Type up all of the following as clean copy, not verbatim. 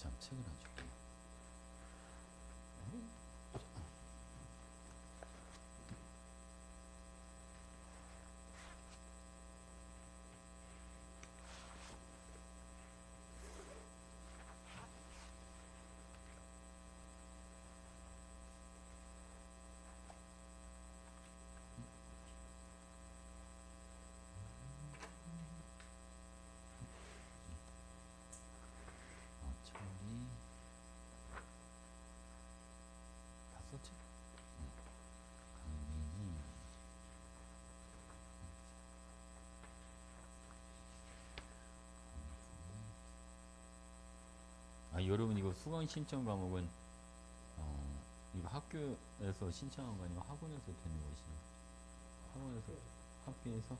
참 책을 안 줬구나. 철이 다 썼지? 강민이 여러분 이거 수강 신청 과목은 이거 학교에서 신청한 거 아니고 학원에서 되는 것이요. 학원에서 학교에서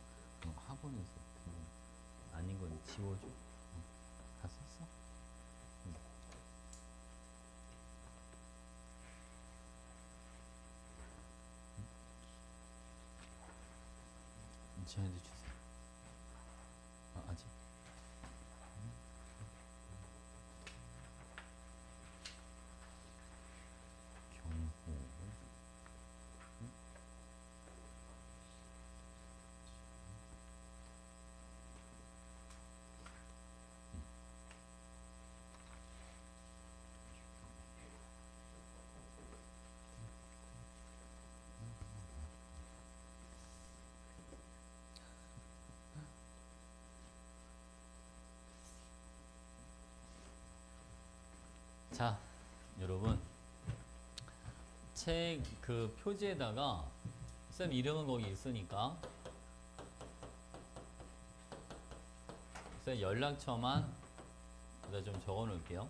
학원에서 되는 아닌 건 지워줘. 다 썼어? 쟤한테 주세요. 아직? 경호. 자, 여러분 책 그 표지에다가 쌤 이름은 거기 있으니까 쌤 연락처만 여기다 좀 적어 놓을게요.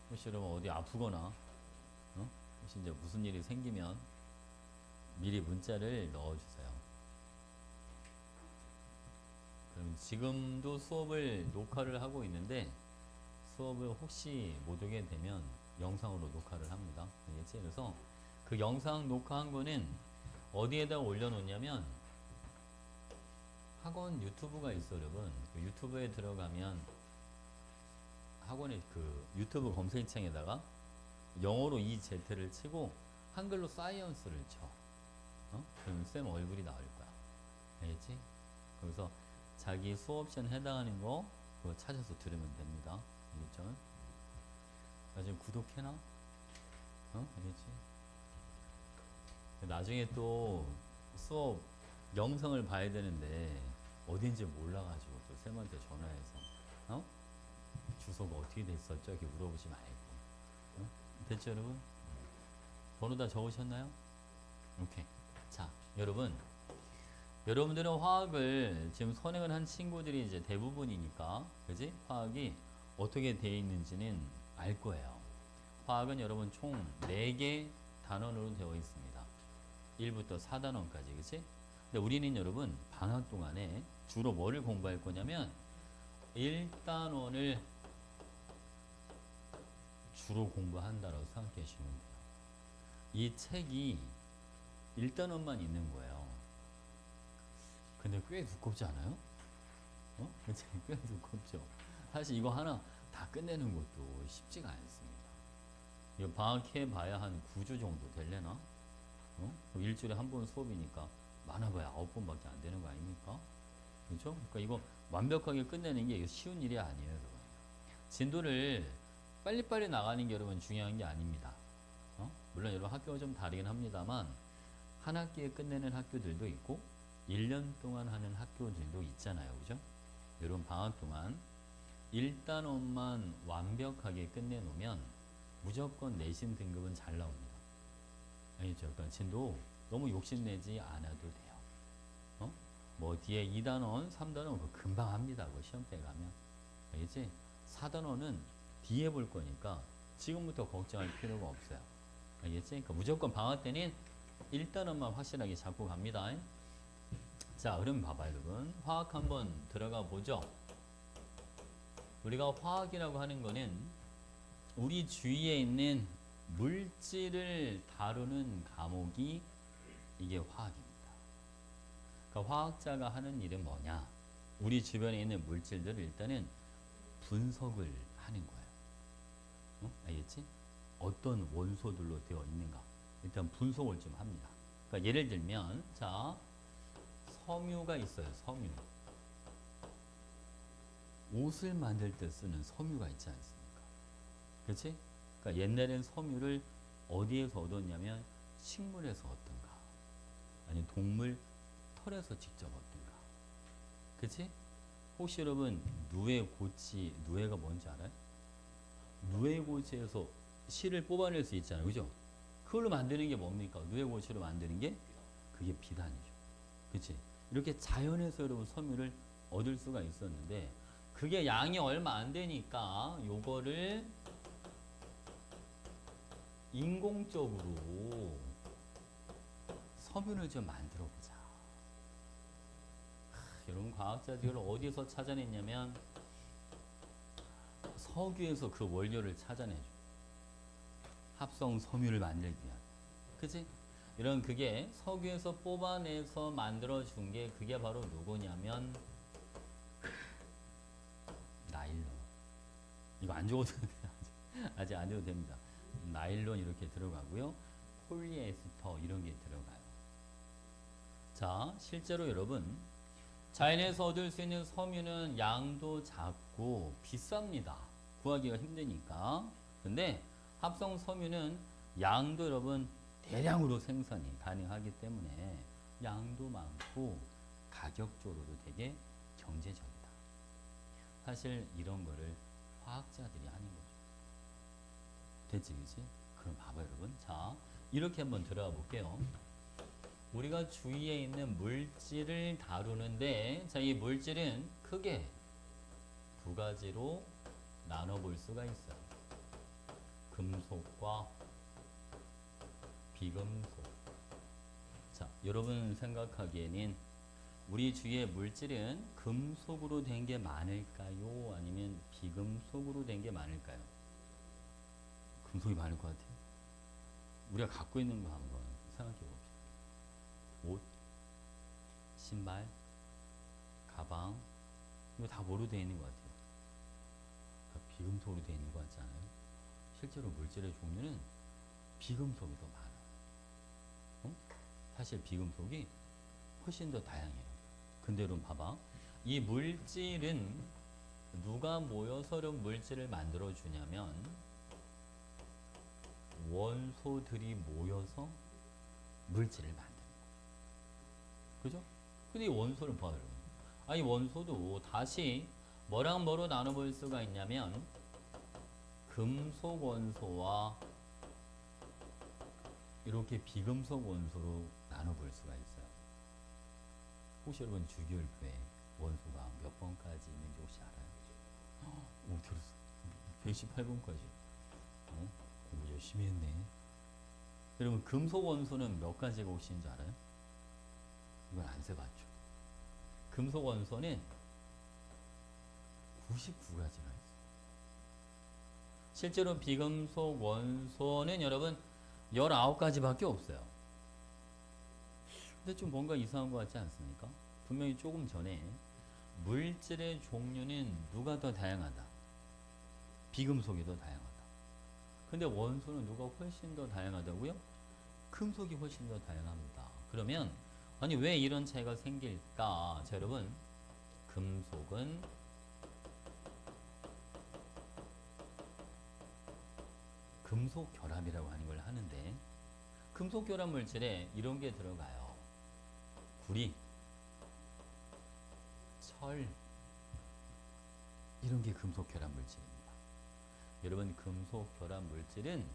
혹시 여러분 어디 아프거나 혹시 이제 무슨 일이 생기면 미리 문자를 넣어주세요. 그럼 지금도 수업을 녹화를 하고 있는데 수업을 혹시 못 오게 되면 영상으로 녹화를 합니다. 알겠지? 그래서 그 영상 녹화한 거는 어디에다 올려놓냐면 학원 유튜브가 있어 여러분. 그 유튜브에 들어가면 학원의 그 유튜브 검색창에다가 영어로 EZ를 치고 한글로 사이언스를 쳐. 그러면 쌤 얼굴이 나올 거야. 알겠지? 거기서 자기 수업 시간 해당하는 거 그거 찾아서 들으면 됩니다. 알겠죠? 나 지금 구독해놔? 알겠지? 나중에 또 수업 영상을 봐야 되는데 어딘지 몰라가지고 또 쌤한테 전화해서 주소가 어떻게 됐었죠? 이렇게 물어보지 말고. 됐죠 여러분? 번호 다 적으셨나요? 오케이. 자 여러분 여러분들은 화학을 지금 선행을 한 친구들이 이제 대부분이니까 그지? 화학이 어떻게 되어 있는지는 알 거예요. 화학은 여러분 총 4개 단원으로 되어 있습니다. 1부터 4단원까지 그치? 근데 우리는 여러분 방학 동안에 주로 뭐를 공부할 거냐면 1단원을 주로 공부한다고 생각해 주시면 돼요. 이 책이 1단원만 있는 거예요. 근데 꽤 두껍지 않아요? 그치? 꽤 두껍죠. 사실 이거 하나 다 끝내는 것도 쉽지가 않습니다. 이거 방학해 봐야 한 9주 정도 될래나? 일주일에 한 번 수업이니까 많아봐야 9번밖에 안 되는 거 아닙니까? 그렇죠? 그러니까 이거 완벽하게 끝내는 게 쉬운 일이 아니에요, 여러분. 진도를 빨리빨리 나가는 게 여러분 중요한 게 아닙니다. 물론 여러분 학교가 좀 다르긴 합니다만 한 학기에 끝내는 학교들도 있고 1년 동안 하는 학교들도 있잖아요. 그죠? 여러분 방학 동안 1단원만 완벽하게 끝내놓으면 무조건 내신 등급은 잘 나옵니다. 알겠죠? 그러니까 진도 너무 욕심내지 않아도 돼요. 뭐 뒤에 2단원, 3단원 그거 금방 합니다. 그 시험 때 가면. 알겠지? 4단원은 뒤에 볼 거니까 지금부터 걱정할 필요가 없어요. 알겠지? 그러니까 무조건 방학 때는 1단원만 확실하게 잡고 갑니다. 자, 그럼 봐봐요, 여러분. 화학 한번 들어가 보죠. 우리가 화학이라고 하는 거는 우리 주위에 있는 물질을 다루는 과목이 이게 화학입니다. 그러니까 화학자가 하는 일은 뭐냐? 우리 주변에 있는 물질들을 일단은 분석을 하는 거예요. 알겠지? 어떤 원소들로 되어 있는가? 일단 분석을 좀 합니다. 그러니까 예를 들면, 자, 섬유가 있어요. 섬유. 옷을 만들 때 쓰는 섬유가 있지 않습니까? 그렇지? 그러니까 옛날엔 섬유를 어디에서 얻었냐면 식물에서 얻던가, 아니면 동물 털에서 직접 얻던가. 그렇지? 혹시 여러분 누에고치, 누에가 뭔지 알아요? 누에고치에서 실을 뽑아낼 수 있잖아요. 그죠? 그걸로 만드는 게 뭡니까? 누에고치로 만드는 게 그게 비단이죠. 그치? 이렇게 자연에서 여러분 섬유를 얻을 수가 있었는데 그게 양이 얼마 안 되니까 요거를 인공적으로 섬유를 좀 만들어 보자. 여러분 과학자들이 어디서 찾아냈냐면 석유에서 그 원료를 찾아내죠. 합성 섬유를 만들기 위한. 그치? 이런 그게 석유에서 뽑아내서 만들어준 게 그게 바로 누구냐면 나일론. 이거 안 적어도 아직 안 해도 됩니다. 나일론 이렇게 들어가고요. 폴리에스터 이런 게 들어가요. 자, 실제로 여러분 자연에서 얻을 수 있는 섬유는 양도 작고 비쌉니다. 구하기가 힘드니까. 근데 합성 섬유는 양도 여러분 대량으로 생산이 가능하기 때문에 양도 많고 가격적으로도 되게 경제적이다. 사실 이런 거를 화학자들이 하는 거죠. 됐지, 그치? 그럼 봐봐 여러분. 자, 이렇게 한번 들어가 볼게요. 우리가 주위에 있는 물질을 다루는데, 자, 이 물질은 크게 두 가지로 나눠볼 수가 있어요. 금속과 비금속. 자, 여러분 생각하기에는 우리 주위의 물질은 금속으로 된 게 많을까요? 아니면 비금속으로 된 게 많을까요? 금속이 많을 것 같아요. 우리가 갖고 있는 거 한번 생각해 봅시다. 옷, 신발, 가방, 이거 다 뭐로 되어 있는 것 같아요? 다 비금속으로 되어 있는 것 같지 않아요? 실제로 물질의 종류는 비금속이 더 많아요. 사실 비금속이 훨씬 더 다양해요. 근데 여러분 봐봐. 이 물질은 누가 모여서 물질을 만들어 주냐면 원소들이 모여서 물질을 만드는 거예요. 그죠? 근데 이 원소는 봐요, 여러분. 이 원소도 다시 뭐랑 뭐로 나눠볼 수가 있냐면 금속 원소와 이렇게 비금속 원소로 나눠볼 수가 있어요. 혹시 여러분 주기율표에 원소가 몇 번까지 있는지 혹시 알아요? 오, 들었어. 118번까지. 공부 열심히 했네. 여러분 금속 원소는 몇 가지가 혹시 있는 줄 알아요? 이건 안 세봤죠. 금속 원소는 99가지가 있어요. 실제로 비금속 원소는 여러분 19가지밖에 없어요. 근데 좀 뭔가 이상한 것 같지 않습니까? 분명히 조금 전에 물질의 종류는 누가 더 다양하다? 비금속이 더 다양하다. 근데 원소는 누가 훨씬 더 다양하다고요? 금속이 훨씬 더 다양합니다. 그러면 아니 왜 이런 차이가 생길까? 자, 여러분 금속은 금속 결합이라고 하는 걸 하는데 금속 결합 물질에 이런 게 들어가요. 구리, 철 이런 게 금속 결합 물질입니다. 여러분 금속 결합 물질은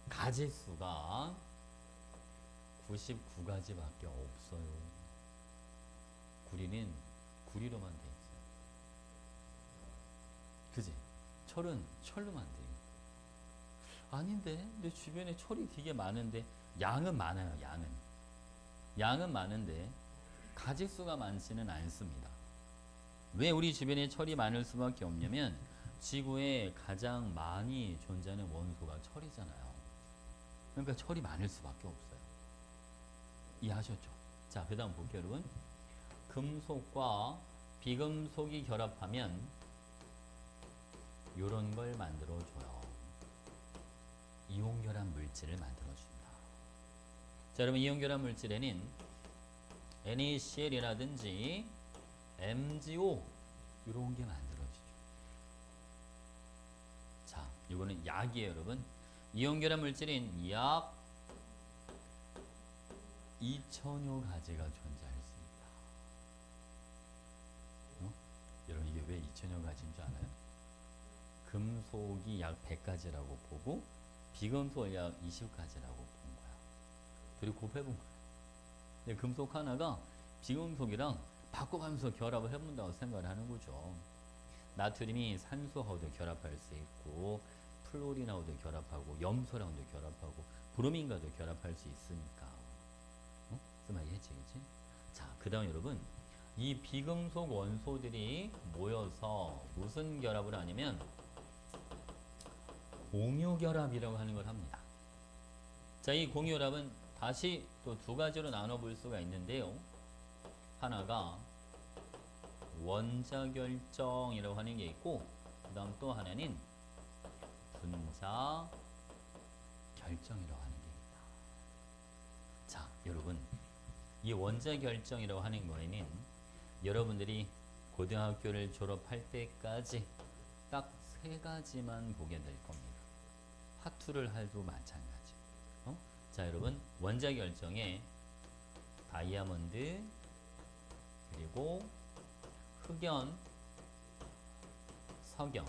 가지수가 99가지밖에 없어요. 구리는 구리로만 돼 있어요. 그지? 철은 철로만 돼 있어요. 아닌데 내 주변에 철이 되게 많은데 양은 많아요. 양은 많은데 가지수가 많지는 않습니다. 왜 우리 주변에 철이 많을 수밖에 없냐면 지구에 가장 많이 존재하는 원소가 철이잖아요. 그러니까 철이 많을 수밖에 없어요. 이해하셨죠? 자, 그 다음 볼게요, 여러분. 금속과 비금속이 결합하면 이런 걸 만들어줘요. 이온결합 물질을 만들어준다. 자, 여러분 이온결합 물질에는 NaCl이라든지 MgO 이런 게 만들어지죠. 자, 이거는 약이에요, 여러분. 이온결합 물질인 약 2000여 가지가 존재할 수 있다. 여러분 이게 왜 2000여 가지인 줄 알아요? 금속이 약 100가지라고 보고 비금속 약 20가지라고 본 거야. 둘이 곱해본 거야. 근데 금속 하나가 비금속이랑 바꿔가면서 결합을 해본다고 생각을 하는 거죠. 나트륨이 산소하고도 결합할 수 있고 플로린하고도 결합하고 염소랑도 결합하고 브로민과도 결합할 수 있으니까. 무슨 말이겠지, 그치? 자, 그 다음 여러분 이 비금속 원소들이 모여서 무슨 결합을 하냐면 공유결합이라고 하는 걸 합니다. 자, 이 공유결합은 다시 또 두 가지로 나눠볼 수가 있는데요. 하나가 원자결정이라고 하는 게 있고 그 다음 또 하나는 분자결정이라고 하는 게 있다. 자, 여러분 이 원자결정이라고 하는 거에는 여러분들이 고등학교를 졸업할 때까지 딱 3가지만 보게 될 겁니다. 화투를 해도 마찬가지. 자, 여러분 원자결정에 다이아몬드 그리고 흑연, 석영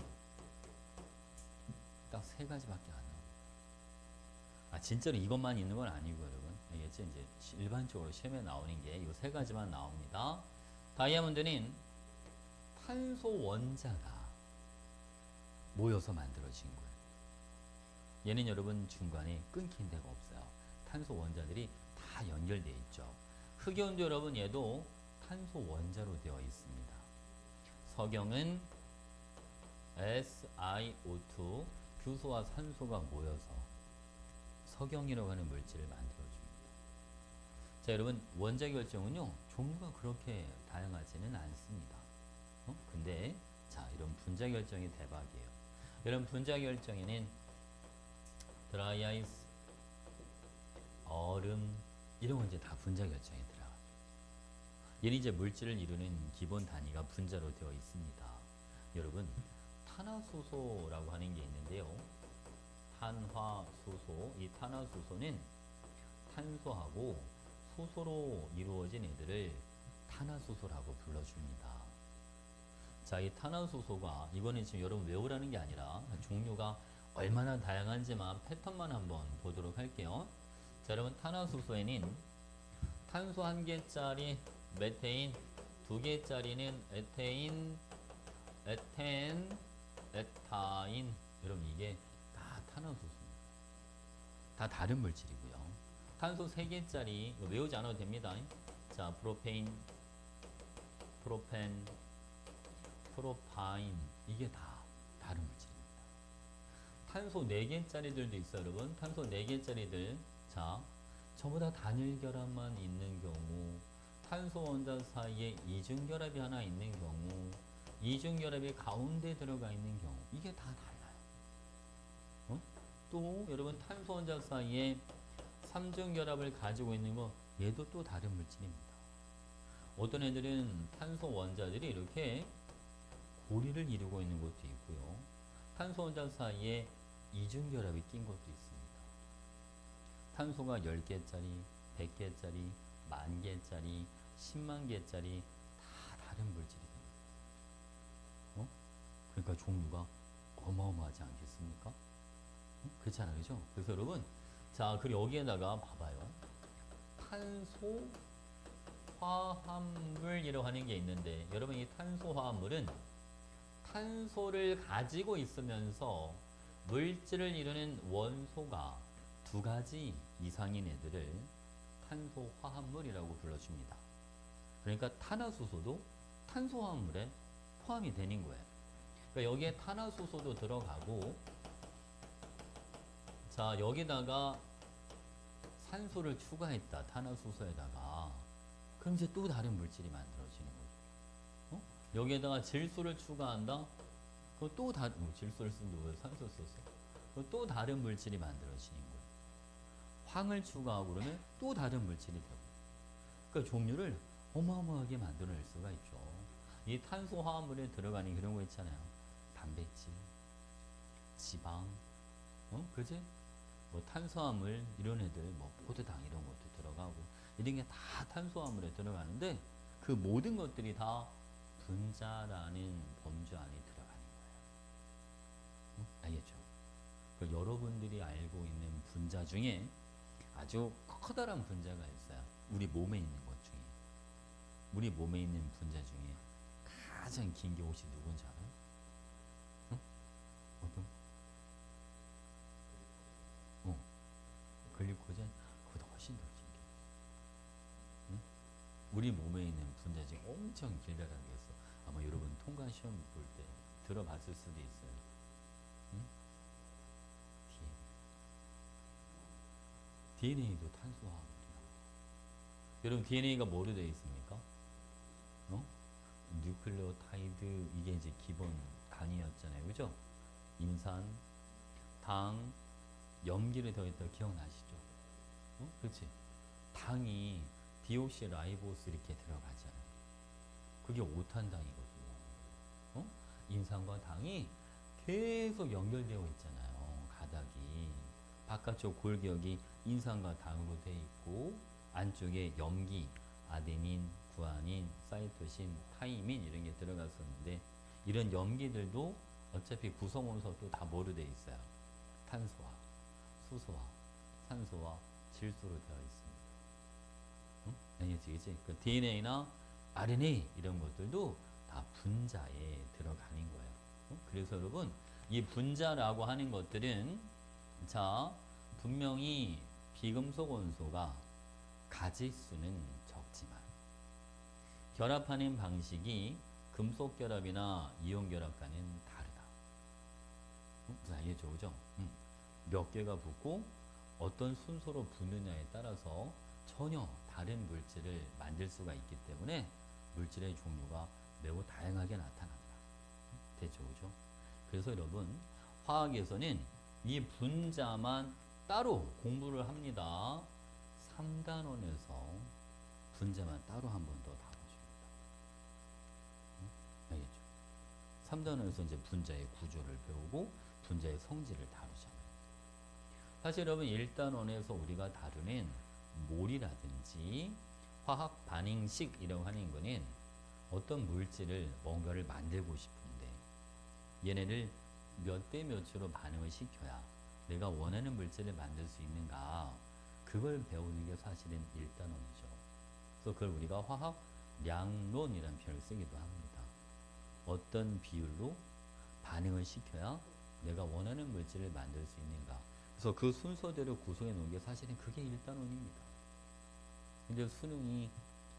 딱 3가지밖에 안 나옵니다. 아, 진짜로 이것만 있는 건 아니고 여러분 알겠죠? 이제 일반적으로 시험에 나오는 게 이 3가지만 나옵니다. 다이아몬드는 탄소 원자가 모여서 만들어진 거예요. 얘는 여러분 중간에 끊긴 데가 없어요. 탄소 원자들이 다 연결되어 있죠. 흑연도 여러분 얘도 탄소 원자로 되어 있습니다. 석영은 SiO2 규소와 산소가 모여서 석영이라고 하는 물질을 만들어줍니다. 자, 여러분 원자결정은요 종류가 그렇게 다양하지는 않습니다. 근데 자, 이런 분자결정이 대박이에요. 여러분 분자결정에는 드라이아이스, 얼음 이런 건 이제 다 분자결정에 들어가죠. 얘는 이제 물질을 이루는 기본 단위가 분자로 되어 있습니다. 여러분 탄화수소라고 하는 게 있는데요. 탄화수소, 이 탄화수소는 탄소하고 수소로 이루어진 애들을 탄화수소라고 불러줍니다. 자, 이 탄화수소가 이거는 지금 여러분 외우라는 게 아니라 종류가 얼마나 다양한지만 패턴만 한번 보도록 할게요. 자, 여러분 탄화수소에는 탄소 1개짜리 메테인, 2개짜리는 에테인, 에텐, 에타인. 여러분 이게 다 탄화수소입니다. 다 다른 물질이고요. 탄소 3개짜리 이거 외우지 않아도 됩니다. 자, 프로페인, 프로펜, 프로파인 이게 다 다른 물질입니다. 탄소 4개짜리들도 있어요, 여러분. 탄소 4개짜리들. 자, 전부 다 단일 결합만 있는 경우, 탄소 원자 사이에 이중결합이 하나 있는 경우, 이중결합이 가운데 들어가 있는 경우, 이게 다 달라요. 또 여러분 탄소 원자 사이에 삼중결합을 가지고 있는 거, 얘도 또 다른 물질입니다. 어떤 애들은 탄소 원자들이 이렇게 고리를 이루고 있는 것도 있고요. 탄소 원자 사이에 이중결합이 낀 것도 있습니다. 탄소가 10개짜리, 100개짜리, 10,000개짜리, 100,000개짜리 다 다른 물질이 됩니다. 그러니까 종류가 어마어마하지 않겠습니까? 그렇잖아요, 그죠? 그래서 여러분, 자, 그리고 여기에다가 봐봐요. 탄소 화합물이라고 하는 게 있는데, 여러분 이 탄소 화합물은 탄소를 가지고 있으면서 물질을 이루는 원소가 2가지 이상인 애들을 탄소 화합물이라고 불러줍니다. 그러니까 탄화수소도 탄소 화합물에 포함이 되는 거예요. 그러니까 여기에 탄화수소도 들어가고, 자, 여기다가 산소를 추가했다. 탄화수소에다가. 그럼 이제 또 다른 물질이 만들어지는 거죠. 어? 여기에다가 질소를 추가한다? 그럼 또 다른, 질소를 쓴데 왜 산소 썼어? 그럼 또 다른 물질이 만들어지는 거예요. 황을 추가하고 그러면 또 다른 물질이 되고. 그러니까 종류를 어마어마하게 만들어낼 수가 있죠. 이 탄소 화합물에 들어가는 그런 거 있잖아요. 단백질, 지방, 그지? 뭐 탄수화물 이런 애들, 뭐 포도당 이런 것도 들어가고 이런 게 다 탄수화물에 들어가는데 그 모든 것들이 다 분자라는 범주 안에 들어가는 거예요. 알겠죠? 그 여러분들이 알고 있는 분자 중에 아주 커다란 분자가 있어요. 우리 몸에 있는 것 중에. 우리 몸에 있는 분자 중에 가장 긴 게 혹시 누군지 알아요? 응? 어떤? 글리코젠? 그보다 훨씬 더 긴 게. 응? 우리 몸에 있는 분자 중에 엄청 길다라는 게 있어. 아마 여러분 통과 시험 볼 때 들어봤을 수도 있어요. 응? DNA도 탄수화물이야. 여러분 DNA가 뭐로 되어 있습니까? 뉴클레오타이드 이게 이제 기본 단위였잖아요, 그죠? 인산, 당, 염기를 더했다 기억나시죠? 그렇지? 당이 디옥시라이보스 이렇게 들어가잖아요. 그게 5탄당이거든요. 인산과 당이 계속 연결되어 있잖아요. 가닥이. 바깥쪽 골격이 인산과 당으로 되어 있고 안쪽에 염기, 아데닌, 구아닌, 사이토신, 타이민 이런 게 들어갔었는데 이런 염기들도 어차피 구성원소도 다 뭐로 되어 있어요? 탄소와 수소와 산소와 질소로 되어 있습니다. 알겠지, 그치? 그 DNA나 RNA 이런 것들도 다 분자에 들어가는 거예요. 그래서 여러분 이 분자라고 하는 것들은 자 분명히 비금속 원소가 가지수는 적지만 결합하는 방식이 금속 결합이나 이온 결합과는 다르다. 알겠죠, 그죠? 몇 개가 붙고 어떤 순서로 붙느냐에 따라서 전혀 다른 물질을 만들 수가 있기 때문에 물질의 종류가 매우 다양하게 나타난다. 됐죠, 그죠? 그래서 여러분 화학에서는 이 분자만 따로 공부를 합니다. 3단원에서 분자만 따로 한 번 더 다뤄줍니다. 알겠죠? 3단원에서 이제 분자의 구조를 배우고 분자의 성질을 다루잖아요. 사실 여러분 1단원에서 우리가 다루는 몰이라든지 화학 반응식이라고 하는 거는 어떤 물질을 뭔가를 만들고 싶은데 얘네를 몇 대 몇으로 반응을 시켜야 내가 원하는 물질을 만들 수 있는가 그걸 배우는 게 사실은 1단원이죠. 그래서 그걸 우리가 화학 량론이라는 표현을 쓰기도 합니다. 어떤 비율로 반응을 시켜야 내가 원하는 물질을 만들 수 있는가. 그래서 그 순서대로 구성해 놓은 게 사실은 그게 1단원입니다. 근데 수능이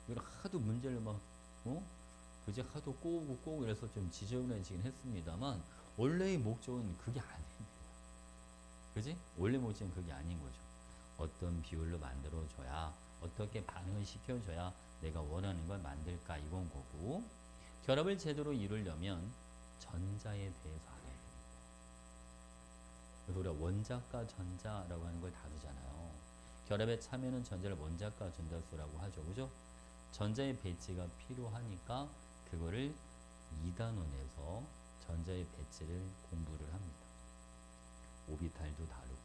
이걸 하도 문제를 막 그제 하도 꼬우고 이래서 좀 지저분해지긴 했습니다만 원래의 목적은 그게 아닙니다. 그지? 원래 목적은 그게 아닌 거죠. 어떤 비율로 만들어줘야 어떻게 반응을 시켜줘야 내가 원하는 걸 만들까 이건 거고 결합을 제대로 이루려면 전자에 대해서 알아야 됩니다. 그래서 우리가 원자과 전자라고 하는 걸 다루잖아요. 결합에 참여하는 전자를 원자과 전자수라고 하죠. 그죠? 전자의 배치가 필요하니까 그거를 2단원에서 전자의 배치를 공부를 합니다. 오비탈도 다루고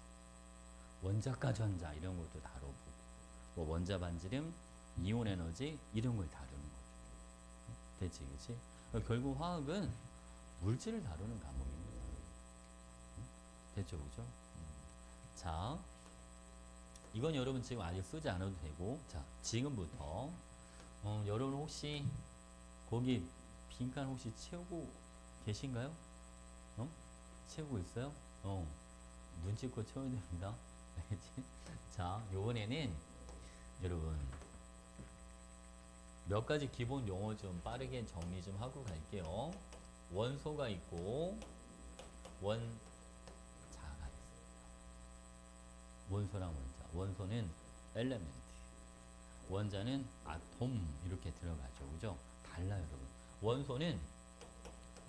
원자과 전자 이런 것도 다뤄보고 뭐 원자 반지름, 이온 에너지 이런 걸 다루는 거죠. 됐지, 그치? 결국 화학은 물질을 다루는 과목입니다. 됐죠, 그죠? 자, 이건 여러분 지금 아직 쓰지 않아도 되고, 자, 지금부터 여러분 혹시 거기 빈칸 혹시 채우고 계신가요? 채우고 있어요? 눈치껏 채워야 됩니다. 알겠지? 자, 요번에는 여러분 몇 가지 기본 용어 좀 빠르게 정리 좀 하고 갈게요. 원소가 있고 원자가 있습니다. 원소랑 원자. 원소는 엘레멘트. 원자는 아톰 이렇게 들어가죠. 그죠? 달라요, 여러분. 원소는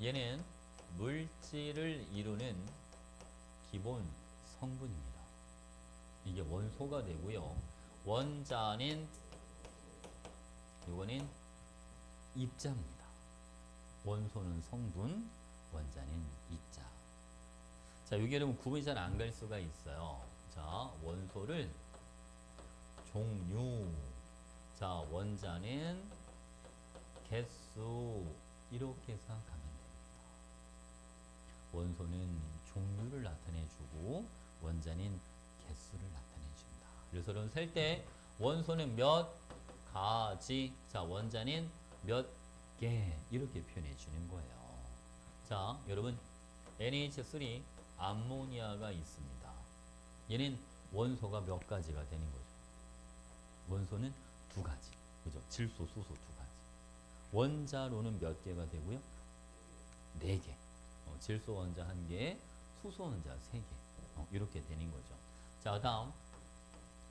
얘는 물질을 이루는 기본 성분입니다. 이게 원소가 되고요. 원자는 이거는 입자입니다. 원소는 성분, 원자는 입자. 자, 여기 여러분 구분이 잘 안 갈 수가 있어요. 자, 원소를 종류, 자, 원자는 개수 이렇게 생각하면 됩니다. 원소는 종류를 나타내주고 원자는 개수를 나타내준다. 그래서 여러분 셀 때 원소는 몇 가지, 자, 원자는 몇 개 이렇게 표현해 주는 거예요. 자, 여러분 NH3 암모니아가 있습니다. 얘는 원소가 몇 가지가 되는 거죠? 원소는 두 가지. 그죠? 질소, 수소 두 가지. 원자로는 몇 개가 되고요? 네 개. 질소 원자 한 개, 수소 원자 세 개. 이렇게 되는 거죠. 자, 다음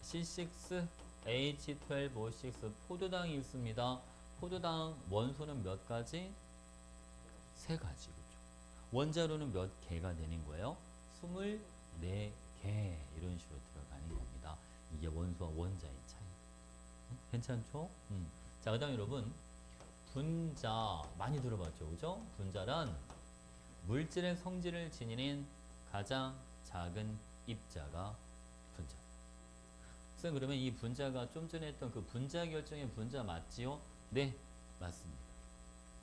C6H12O6 포도당이 있습니다. 포도당 원소는 몇 가지? 세 가지. 그죠? 원자로는 몇 개가 되는 거예요? 24개. 이런 식으로 들어가는 겁니다. 이게 원소와 원자의 차이. 괜찮죠? 자, 그 다음 여러분 분자 많이 들어봤죠? 그죠? 분자란 물질의 성질을 지니는 가장 작은 입자가 분자. 선생님, 그러면 이 분자가 좀 전에 했던 그 분자 결정의 분자 맞지요? 네, 맞습니다.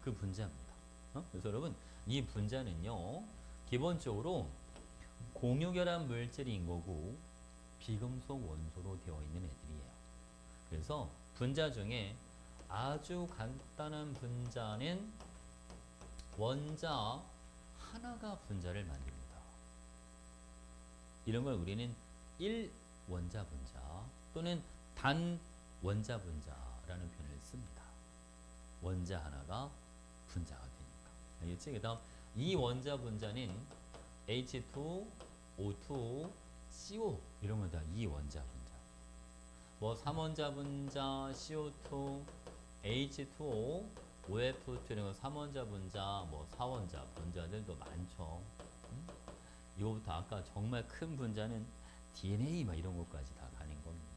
그 분자입니다. 그래서 여러분 이 분자는요 기본적으로 공유결합 물질인 거고 비금속 원소로 되어 있는 애들이에요. 그래서 분자 중에 아주 간단한 분자는 원자 하나가 분자를 만듭니다. 이런 걸 우리는 1원자 분자 또는 단원자 분자라는 표현을 씁니다. 원자 하나가 분자가 되니까. 알겠지? 그 다음 이 원자 분자는 H2, O2, CO 이런 거 다 이 원자 분자. 뭐 3원자 분자, CO2, H2O, OF2 이런 거 3원자 분자, 뭐 4원자 분자들도 많죠. 이거부터 아까 정말 큰 분자는 DNA 막 이런 것까지 다 가는 겁니다.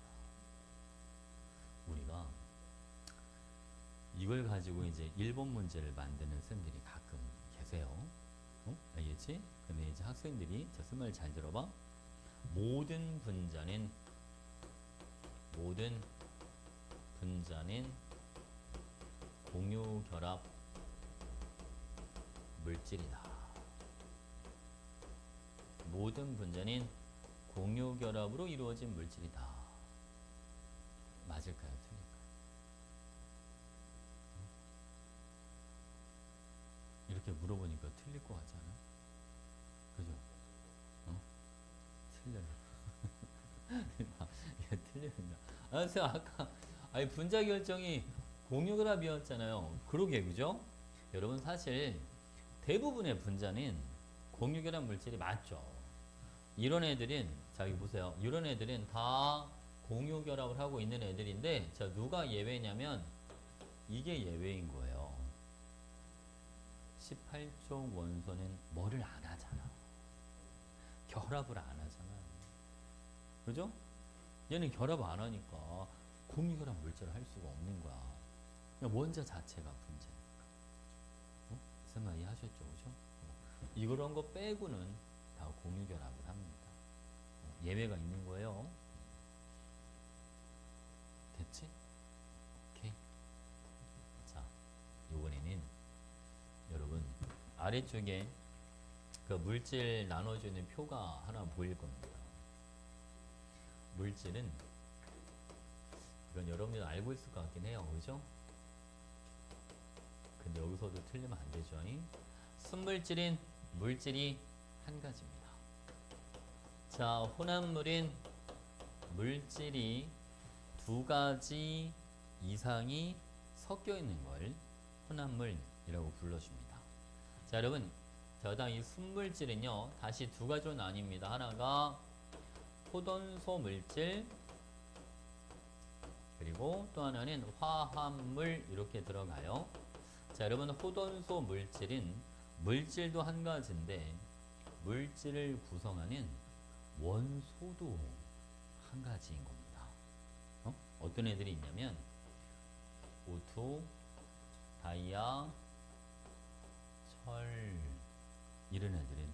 우리가 이걸 가지고 이제 일본 문제를 만드는 쌤들이 가끔 계세요. 알겠지? 근데 이제 학생들이 자, 쓴 말 잘 들어봐. 모든 분자는 공유 결합 물질이다. 모든 분자는 공유 결합으로 이루어진 물질이다. 맞을까요? 틀릴까요? 이렇게 물어보니까 틀릴 것 같지 않아요? 그죠? 틀려요. 틀립니다. 선생님 아까 분자 결정이 공유결합이었잖아요. 그러게 그죠? 여러분 사실 대부분의 분자는 공유결합 물질이 맞죠. 이런 애들은 자 여기 보세요. 이런 애들은 다 공유결합을 하고 있는 애들인데 자 누가 예외냐면 이게 예외인 거예요. 18쪽 원소는 뭐를 안 하잖아. 결합을 안 하잖아. 그죠? 얘는 결합 안 하니까 공유결합 물질을 할 수가 없는 거야. 그냥 원자 자체가 분자니까. 생각 이해하셨죠? 그죠? 이런 거 빼고는 다 공유결합을 합니다. 예외가 있는 거예요. 됐지? 오케이. 자, 이번에는 여러분 아래쪽에 그 물질 나눠주는 표가 하나 보일 겁니다. 물질은 이건 여러분들 알고 있을 것 같긴 해요. 그죠? 근데 여기서도 틀리면 안 되죠. 순물질인 물질이 한 가지입니다. 자, 혼합물인 물질이 두 가지 이상이 섞여 있는 걸 혼합물이라고 불러줍니다. 자, 여러분, 자, 이 순물질은요, 다시 두 가지로 나뉩니다. 하나가 포돈소 물질, 그리고 들어가고 또 하나는 화합물 이렇게 들어가요. 자, 여러분 호돈소 물질은 물질도 한 가지인데 물질을 구성하는 원소도 한 가지인 겁니다. 어떤 애들이 있냐면 오토, 다이아, 철 이런 애들은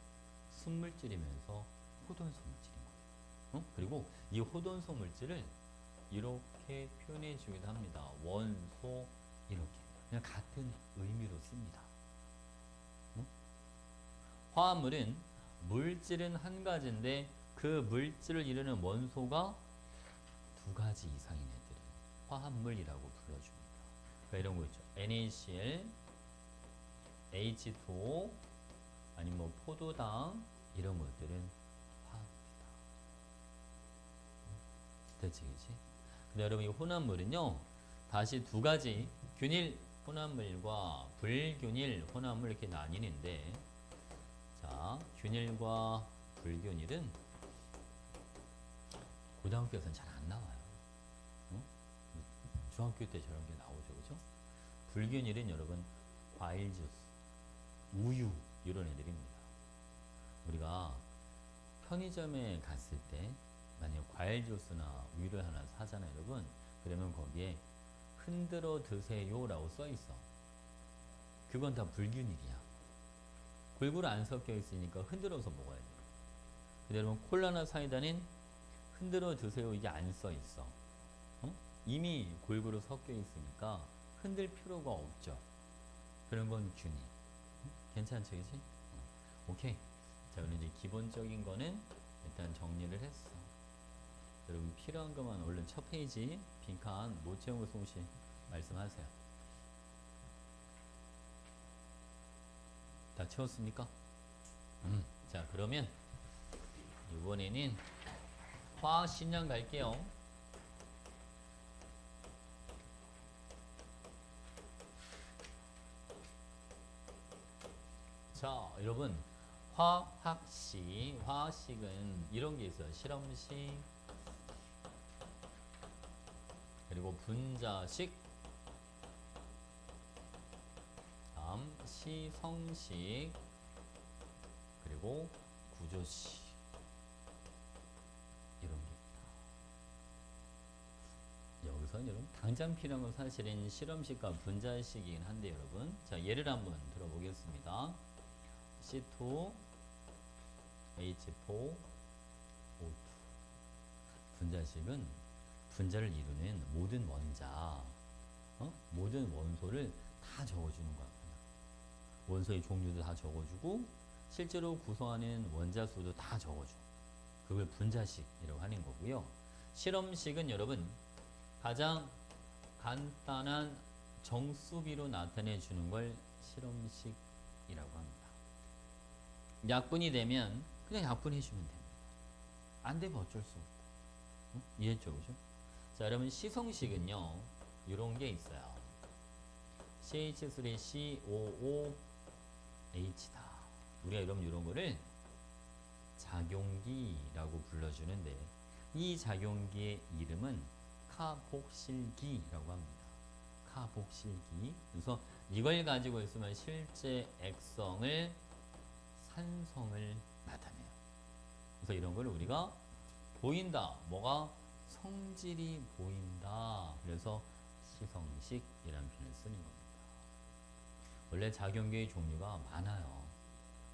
순물질이면서 호돈소 물질인 거예요. 그리고 이 호돈소 물질을 이렇게 표현해 주기도 합니다. 원소 이렇게 그냥 같은 의미로 씁니다. 화합물은 물질은 한 가지인데 그 물질을 이루는 원소가 두 가지 이상인 애들을 화합물이라고 불러줍니다. 그러니까 이런 거 있죠. NaCl, H2O, 아니면 뭐 포도당 이런 것들은 화합물이다. 됐지, 그치? 근데 여러분 이 혼합물은요, 다시 두 가지 균일 혼합물과 불균일 혼합물 이렇게 나뉘는데, 자, 균일과 불균일은 고등학교에서는 잘 안 나와요. 중학교 때 저런 게 나오죠, 그죠? 불균일은 여러분 과일 주스, 우유 이런 애들입니다. 우리가 편의점에 갔을 때 만약 과일 주스나 우유를 하나 사잖아요, 여러분. 그러면 거기에 흔들어 드세요라고 써 있어. 그건 다 불균일이야. 골고루 안 섞여 있으니까 흔들어서 먹어야 돼. 근데 여러분 콜라나 사이다는 흔들어 드세요 이게 안 써 있어. 이미 골고루 섞여 있으니까 흔들 필요가 없죠. 그런 건 균일. 괜찮죠, 그치? 오케이. 자, 그럼 이제 기본적인 거는 일단 정리를 했어. 여러분 필요한 것만 얼른 첫 페이지 빈칸 못 채운 거 송씨 말씀하세요. 다 채웠습니까? 자, 그러면 이번에는 화학식량 갈게요. 자, 여러분 화학식은 이런 게 있어요. 실험식, 그리고 분자식, 다음 시성식, 그리고 구조식 이런 게 있다. 여기서 여러분 당장 필요한 건 사실은 실험식과 분자식이긴 한데 여러분, 자, 예를 한번 들어보겠습니다. C2, H4, O2. 분자식은 분자를 이루는 모든 원자, 모든 원소를 다 적어주는 거야. 원소의 종류도 다 적어주고 실제로 구성하는 원자 수도 다 적어줘. 그걸 분자식이라고 하는 거고요. 실험식은 여러분 가장 간단한 정수비로 나타내 주는 걸 실험식이라고 합니다. 약분이 되면 그냥 약분해 주면 됩니다. 안 되면 어쩔 수 없다. 이해했죠, 그죠? 자, 여러분 시성식은요 이런 게 있어요. CH3COOH다. 우리가 여러분 이런 거를 작용기라고 불러주는데 이 작용기의 이름은 카복실기라고 합니다. 카복실기. 그래서 이걸 가지고 있으면 실제 액성을 산성을 나타내요. 그래서 이런 걸 우리가 보인다. 뭐가? 성질이 보인다. 그래서 시성식이라는 표현을 쓰는 겁니다. 원래 작용기의 종류가 많아요.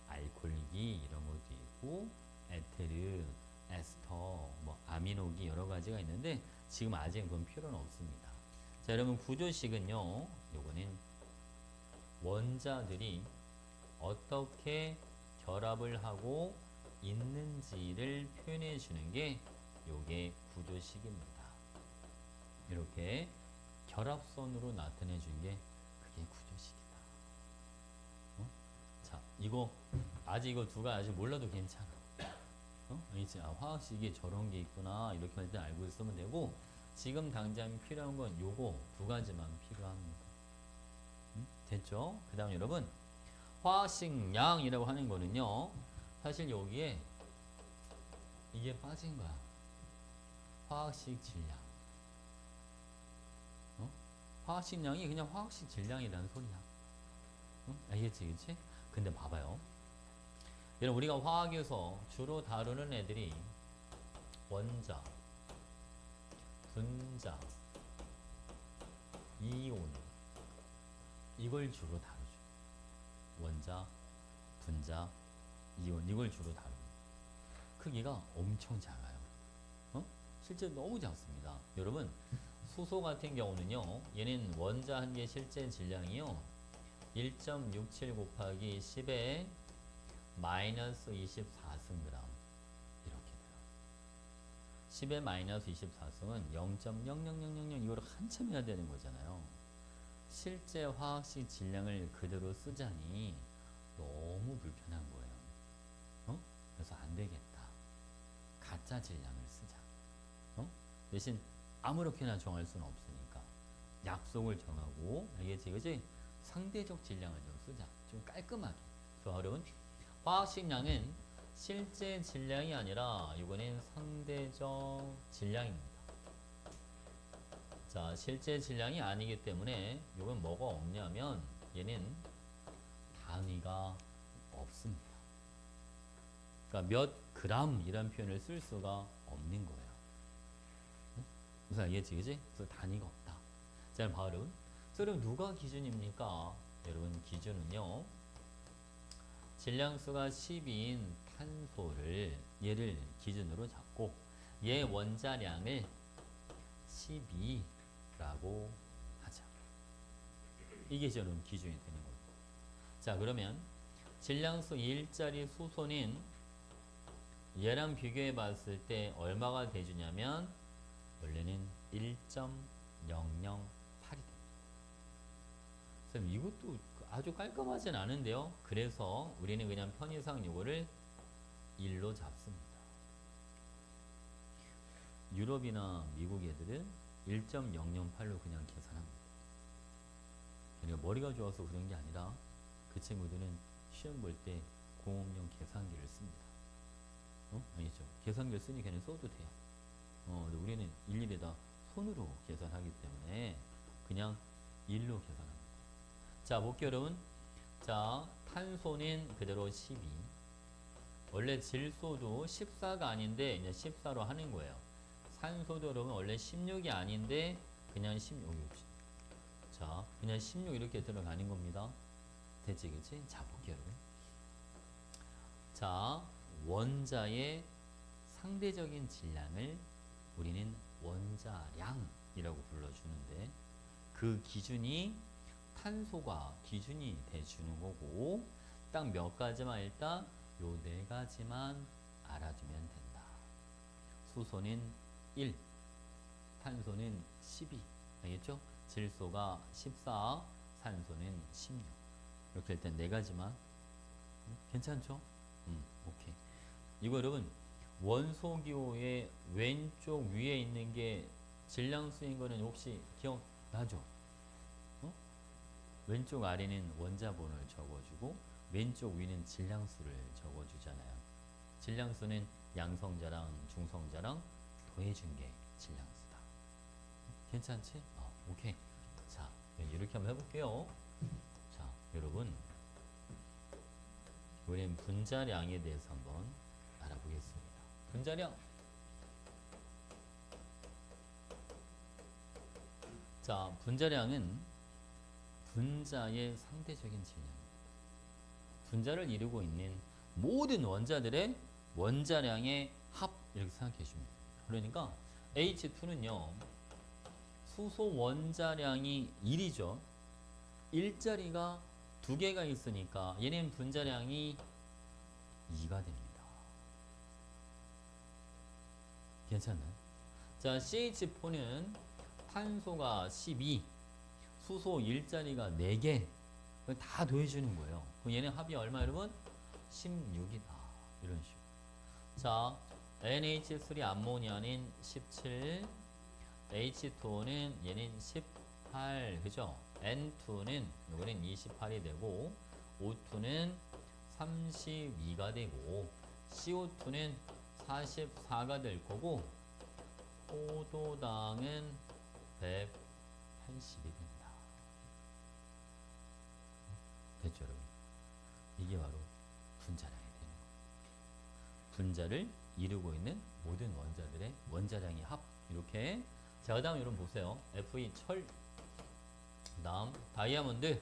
알코올기 이런 것도 있고 에테르, 에스터, 뭐 아미노기 여러 가지가 있는데 지금 아직 그건 필요는 없습니다. 자, 여러분 구조식은요. 요거는 원자들이 어떻게 결합을 하고 있는지를 표현해 주는 게 요게 구조식입니다. 이렇게 결합선으로 나타내 준 게 그게 구조식이다. 자, 이거 아직 이거 두 가지 아직 몰라도 괜찮아. 아니지, 화학식이 저런 게 있구나 이렇게 할 때 알고 있으면 되고 지금 당장 필요한 건 요거 두 가지만 필요합니다. 됐죠? 그 다음 여러분 화학식량이라고 하는 거는요 사실 여기에 이게 빠진 거야. 화학식 질량. 화학식량이 그냥 화학식 질량이라는 소리야. 응? 알겠지, 그치? 근데 봐봐요. 여러분, 우리가 화학에서 주로 다루는 애들이 원자, 분자, 이온, 이걸 주로 다루죠. 원자, 분자, 이온, 이걸 주로 다루고. 크기가 엄청 작아요. 어? 실제 너무 작습니다. 여러분, 수소 같은 경우는요, 얘는 원자 한 개 실제 질량이요, 1.67 곱하기 10의 마이너스 24승 그램. 이렇게 돼요. 10의 마이너스 24승은 0.00000 이거를 한참 해야 되는 거잖아요. 실제 화학식 질량을 그대로 쓰자니 너무 불편한 거예요. 어? 그래서 안 되겠다. 가짜 질량을 쓰자. 어? 대신 아무렇게나 정할 수는 없으니까 약속을 정하고, 알겠지? 그지? 상대적 질량을 좀 쓰자. 좀 깔끔하게. 좋아, 여러분. 화학식량은 실제 질량이 아니라 이거는 상대적 질량입니다. 자, 실제 질량이 아니기 때문에 이건 뭐가 없냐면 얘는 단위가 없습니다. 그러니까 몇 그램 이란 표현을 쓸 수가 없는 거예요. 응? 무슨 알겠지, 그지? 그래서 단위가 없다. 자, 봐, 여러분. 그럼 누가 기준입니까? 여러분, 기준은요, 질량수가 10인 탄소를 얘를 기준으로 잡고 얘 원자량을 12라고 하자. 이게 저는 기준이 되는 거예요. 자, 그러면 질량수 1짜리 수소는 얘랑 비교해 봤을 때 얼마가 돼주냐면 원래는 1.008이 됩니다. 그럼 이것도 아주 깔끔하진 않은데요. 그래서 우리는 그냥 편의상 이거를 1로 잡습니다. 유럽이나 미국 애들은 1.008로 그냥 계산합니다. 그러니까 머리가 좋아서 그런 게 아니라 그 친구들은 시험 볼 때 공업용 계산기를 씁니다. 어? 아니죠. 계산기를 쓰니 걔는 써도 돼요. 근데 우리는 일일에다 손으로 계산하기 때문에 그냥 1로 계산합니다. 자, 볼게요, 여러분. 자, 탄소는 그대로 12. 원래 질소도 14가 아닌데 이제 14로 하는 거예요. 산소도 여러분 원래 16이 아닌데 그냥 16. 자, 그냥 16 이렇게 들어가는 겁니다. 됐지, 그치? 자, 볼게요, 여러분. 자, 원자의 상대적인 질량을 우리는 원자량이라고 불러주는데 그 기준이 탄소가 기준이 돼주는 거고, 딱 몇 가지만 일단 요 네 가지만 알아두면 된다. 수소는 1, 탄소는 12, 알겠죠? 질소가 14, 산소는 16. 이렇게 일단 네 가지만. 괜찮죠? 오케이. 이거 여러분, 원소기호의 왼쪽 위에 있는 게 질량수인 거는 혹시 기억나죠? 왼쪽 아래는 원자번호를 적어주고 왼쪽 위는 질량수를 적어주잖아요. 질량수는 양성자랑 중성자랑 더해준 게 질량수다. 괜찮지? 오케이. 자, 이렇게 한번 해볼게요. 자, 여러분, 우리는 분자량에 대해서 한번 알아보겠습니다. 분자량. 자, 분자량은 분자의 상대적인 질량입니다. 분자를 이루고 있는 모든 원자들의 원자량의 합, 이렇게 생각해 주면 됩니다. 그러니까 H2는요, 수소 원자량이 1이죠. 1자리가 두 개가 있으니까 얘는 분자량이 2가 됩니다. 괜찮나요? 자, CH4는 탄소가 12, 수소 1자리가 4개, 다 더해주는 거예요. 그럼 얘는 합이 얼마, 여러분? 16이다. 이런 식으로. 자, NH3 암모니아는 17, H2O는 얘는 18, 그죠? N2는 요거는 28이 되고, O2는 32가 되고, CO2는 44가 될 거고, 포도당은 180이 됩니다. 이게 바로 분자량이 되는 거예요. 분자를 이루고 있는 모든 원자들의 원자량의 합. 이렇게. 자, 그 다음 여러분 보세요. Fe 철, 그 다음 다이아몬드,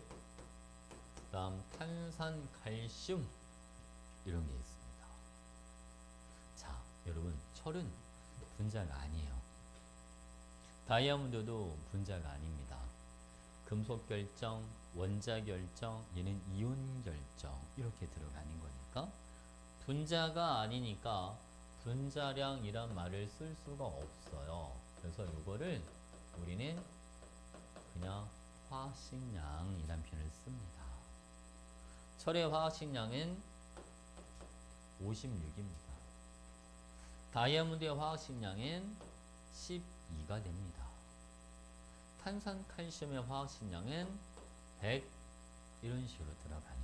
그 다음 탄산 칼슘, 이런 게 있습니다. 자, 여러분 철은 분자가 아니에요. 다이아몬드도 분자가 아닙니다. 금속 결정, 원자 결정, 얘는 이온 결정, 이렇게 들어가는 거니까 분자가 아니니까 분자량이란 말을 쓸 수가 없어요. 그래서 이거를 우리는 그냥 화학식량이란 표현을 씁니다. 철의 화학식량은 56입니다. 다이아몬드의 화학식량은 12가 됩니다. 탄산칼슘의 화학식량은 100, 이런 식으로 들어가는 거예요.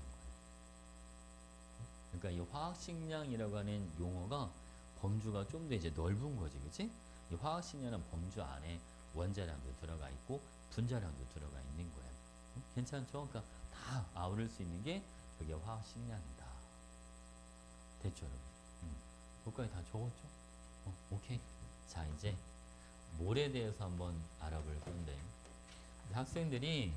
그러니까 이 화학식량이라고 하는 용어가 범주가 좀 더 이제 넓은 거지, 그치? 이 화학식량은 범주 안에 원자량도 들어가 있고 분자량도 들어가 있는 거예요. 괜찮죠? 그러니까 다 아우를 수 있는 게 그게 화학식량이다. 됐죠, 여러분? 여기까지 다 적었죠? 오케이. 자, 이제 몰에 대해서 한번 알아볼 건데, 학생들이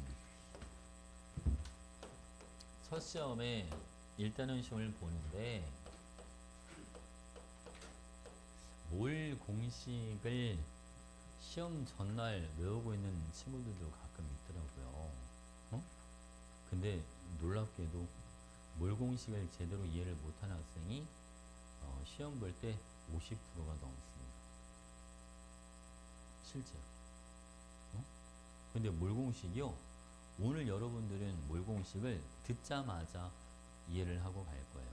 첫 시험에 일단은 시험을 보는데 몰 공식을 시험 전날 외우고 있는 친구들도 가끔 있더라고요. 근데 놀랍게도 몰 공식을 제대로 이해를 못하는 학생이 시험 볼 때 50%가 넘습니다. 실제로. 근데 몰 공식이요, 오늘 여러분들은 몰 공식을 듣자마자 이해를 하고 갈 거예요.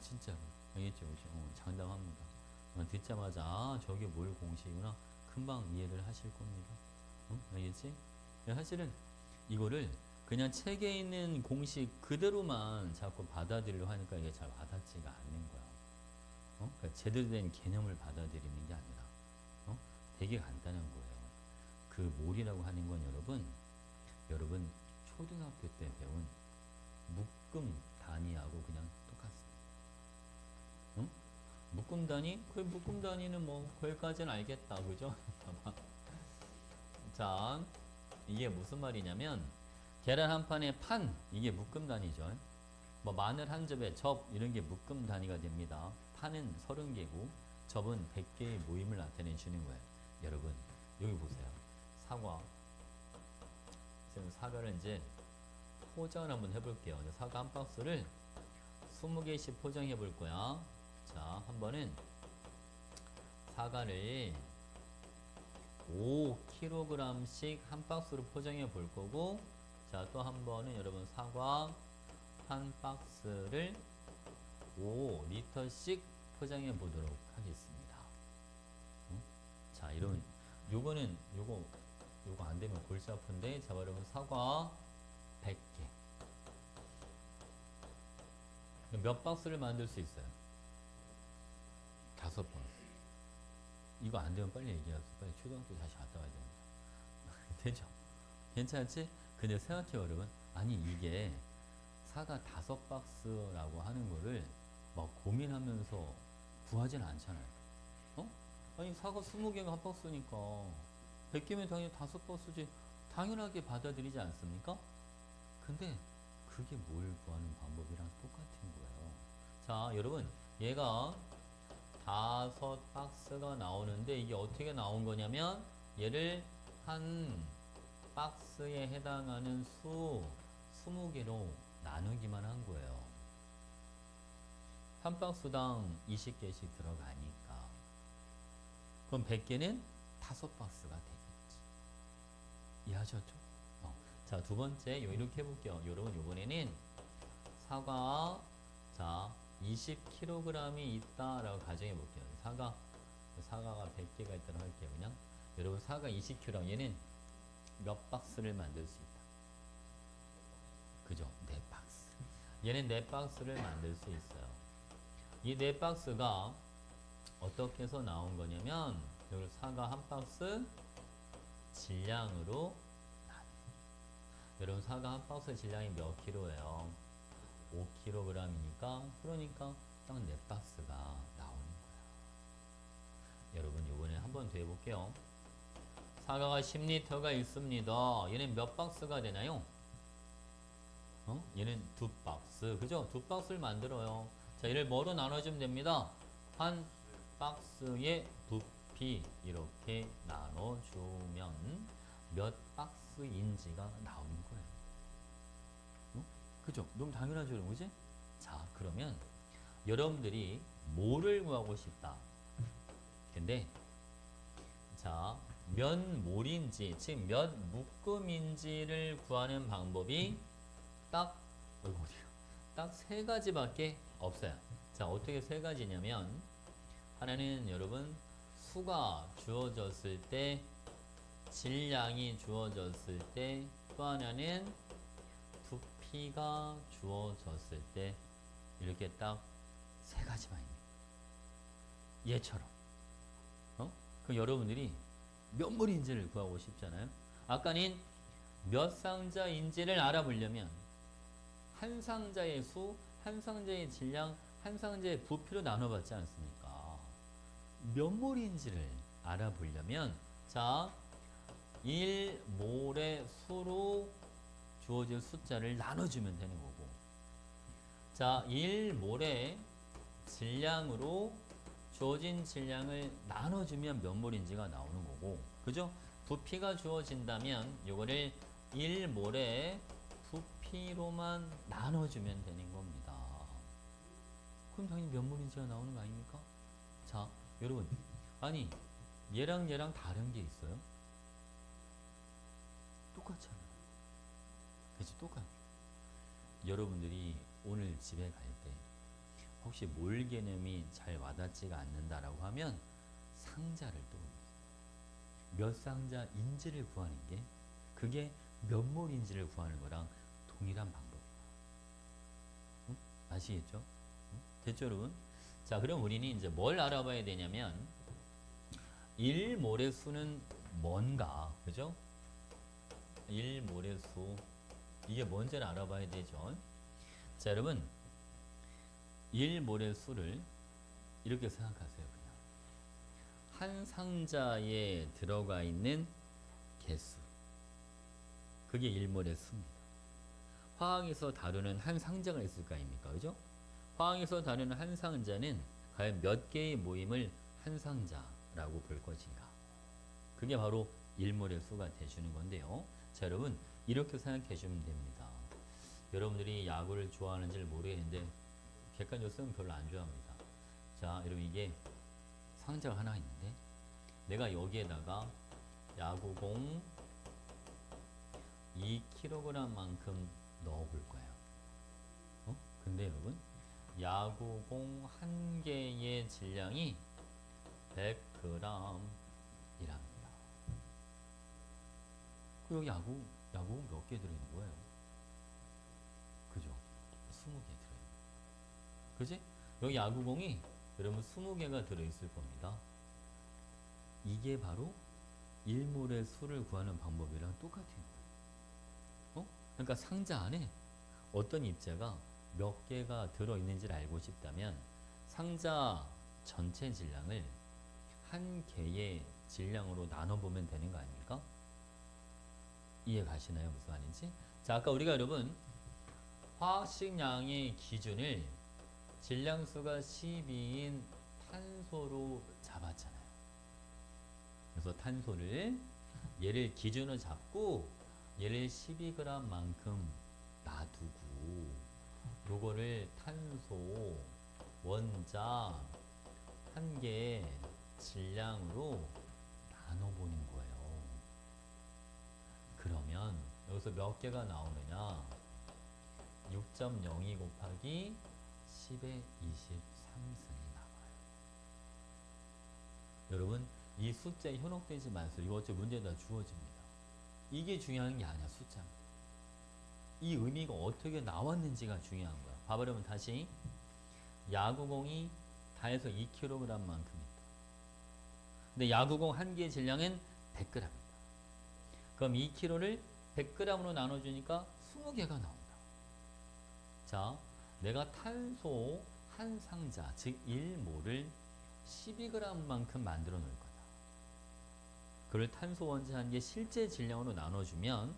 진짜로. 알겠죠? 장담합니다. 듣자마자 아, 저게 몰 공식이구나, 금방 이해를 하실 겁니다. 알겠지? 사실은 이거를 그냥 책에 있는 공식 그대로만 자꾸 받아들이려고 하니까 이게 잘 와닿지가 않는 거야. 그러니까 제대로 된 개념을 받아들이는 게 아니라 되게 간단한 거예요. 그 몰이라고 하는 건 여러분 초등학교 때 배운 묶음 단위하고 그냥 똑같습니다. 묶음 단위? 그 묶음 단위는 뭐 거기까지는 알겠다, 그죠? 자, 이게 무슨 말이냐면 계란 한 판에 판, 이게 묶음 단위죠. 뭐 마늘 한 접에 접, 이런 게 묶음 단위가 됩니다. 판은 30개고 접은 100개의 모임을 나타내 주는 거예요. 여러분 여기 보세요. 사과. 지금 사과를 이제 포장을 한번 해볼게요. 사과 한 박스를 20개씩 포장해 볼 거야. 자, 한 번은 사과를 5kg씩 한 박스로 포장해 볼 거고, 자, 또 한 번은 여러분 사과 한 박스를 5리터씩 포장해 보도록 하겠습니다. 자, 이런 요거는 요거 안 되면 골치 아픈데, 자, 여러분 사과 100개. 몇 박스를 만들 수 있어요? 5박스. 이거 안 되면 빨리 얘기하세요. 빨리 초등학교 다시 갔다 와야 됩니다. 되죠? 괜찮지? 근데 생각해요, 여러분. 아니, 이게 사과 5박스라고 하는 거를 막 고민하면서 구하진 않잖아요. 아니, 사과 20개가 한 박스니까 100개면 당연히 5박스지. 당연하게 받아들이지 않습니까? 근데 그게 뭘 구하는 방법이랑 똑같은 거예요. 자, 여러분, 얘가 5박스가 나오는데 이게 어떻게 나온 거냐면 얘를 한 박스에 해당하는 수 20개로 나누기만 한 거예요. 한 박스당 20개씩 들어가니까. 그럼 100개는 5박스가 되겠지. 이해하셨죠? 자, 두 번째 이렇게 해볼게요. 여러분, 이번에는 사과, 자, 20kg이 있다라고 가정해 볼게요. 사과가 100개가 있다고 할게요. 그냥 여러분, 사과 20kg, 얘는 몇 박스를 만들 수 있다? 그죠? 4박스. 얘는 4박스를 만들 수 있어요. 이 4박스가 어떻게 해서 나온 거냐면, 여기 사과 한 박스 질량으로 여러분 사과 한 박스 질량이 몇 킬로예요? 5kg이니까 그러니까 딱 4박스가 나오는 거야. 여러분 요번에 한 번 더 해볼게요. 사과가 10리터가 있습니다. 얘는 몇 박스가 되나요? 얘는 2박스. 그죠? 2박스를 만들어요. 자, 얘를 뭐로 나눠주면 됩니다. 한 박스의 부피 이렇게 나눠주면 몇 박스인지가 나오는 거예요. 그죠? 너무 당연하죠, 그지? 자, 그러면 여러분들이 뭐를 구하고 싶다. 근데 자, 몇 몰인지, 즉 몇 묶음인지를 구하는 방법이 딱 세 가지밖에 없어요. 자, 어떻게 세 가지냐면 하나는 여러분 수가 주어졌을 때, 질량이 주어졌을 때, 또 하나는 부피가 주어졌을 때, 이렇게 딱 세 가지만 있는 얘처럼. 그럼 여러분들이 몇 몰인지를 구하고 싶잖아요. 아까는 몇 상자인지를 알아보려면 한 상자의 수, 한 상자의 질량, 한 상자의 부피로 나눠봤지 않습니까? 몇 몰인지를 알아보려면 자, 1몰의 수로 주어진 숫자를 나눠주면 되는 거고, 자, 1몰의 질량으로 주어진 질량을 나눠주면 몇 몰인지가 나오는 거고, 그죠? 부피가 주어진다면 이거를 1몰의 부피로만 나눠주면 되는 겁니다. 그럼 당연히 몇 몰인지가 나오는 거 아닙니까? 자, 여러분, 아니 얘랑 얘랑 다른 게 있어요? 똑같잖아요. 그치? 똑같아요. 여러분들이 오늘 집에 갈 때 혹시 몰 개념이 잘 와닿지가 않는다라고 하면 상자를 떠올리세요. 몇 상자인지를 구하는 게 그게 몇 몰인지를 구하는 거랑 동일한 방법이에요. 응? 아시겠죠? 응? 됐죠, 여러분? 자, 그럼 우리는 이제 뭘 알아봐야 되냐면 1몰의 수는 뭔가, 그죠? 1몰의 수, 이게 뭔지를 알아봐야 되죠. 자, 여러분 1몰의 수를 이렇게 생각하세요. 그냥 한 상자에 들어가 있는 개수, 그게 1몰의 수입니다. 화학에서 다루는 한 상자가 있을 거 아닙니까? 그죠? 화학에서 다루는 한 상자는 과연 몇 개의 모임을 한 상자라고 볼 것인가? 그게 바로 1몰의 수가 되주는 건데요. 자, 여러분 이렇게 생각해 주면 됩니다. 여러분들이 야구를 좋아하는지를 모르겠는데 객관적으로는 별로 안 좋아합니다. 자, 여러분 이게 상자가 하나 있는데 내가 여기에다가 야구공 2kg만큼 넣어볼 거예요. 근데 여러분 야구공 한 개의 질량이 100g이랍니다. 여기 야구공 몇 개 들어있는 거예요? 그죠? 20개 들어있는 거예요. 그지? 여기 야구공이 여러분 20개가 들어있을 겁니다. 이게 바로 1몰의 수를 구하는 방법이랑 똑같은 거예요. 그러니까 상자 안에 어떤 입자가 몇 개가 들어있는지를 알고 싶다면 상자 전체 질량을 한 개의 질량으로 나눠보면 되는 거 아닙니까? 이해 가시나요? 무슨 말인지? 자, 아까 우리가 여러분 화학식량의 기준을 질량수가 12인 탄소로 잡았잖아요. 그래서 탄소를 얘를 기준으로 잡고 얘를 12g만큼 놔두고 요거를 탄소 원자 한 개의 질량으로 나눠보는 거예요. 그러면 여기서 몇 개가 나오느냐? 6.02 곱하기 10의 23승이 나와요. 여러분 이 숫자에 현혹되지 마세요. 이거 어째 문제에다 주어집니다. 이게 중요한 게 아니야. 숫자. 이 의미가 어떻게 나왔는지가 중요한 거야. 봐봐, 여러분 다시 야구공이 다 해서 2kg만큼 있다. 근데 야구공 한 개의 질량은 100g입니다. 그럼 2kg를 100g으로 나눠주니까 20개가 나온다. 자, 내가 탄소 한 상자, 즉 1몰을 12g만큼 만들어 놓을 거다. 그걸 탄소 원자 한 개 실제 질량으로 나눠주면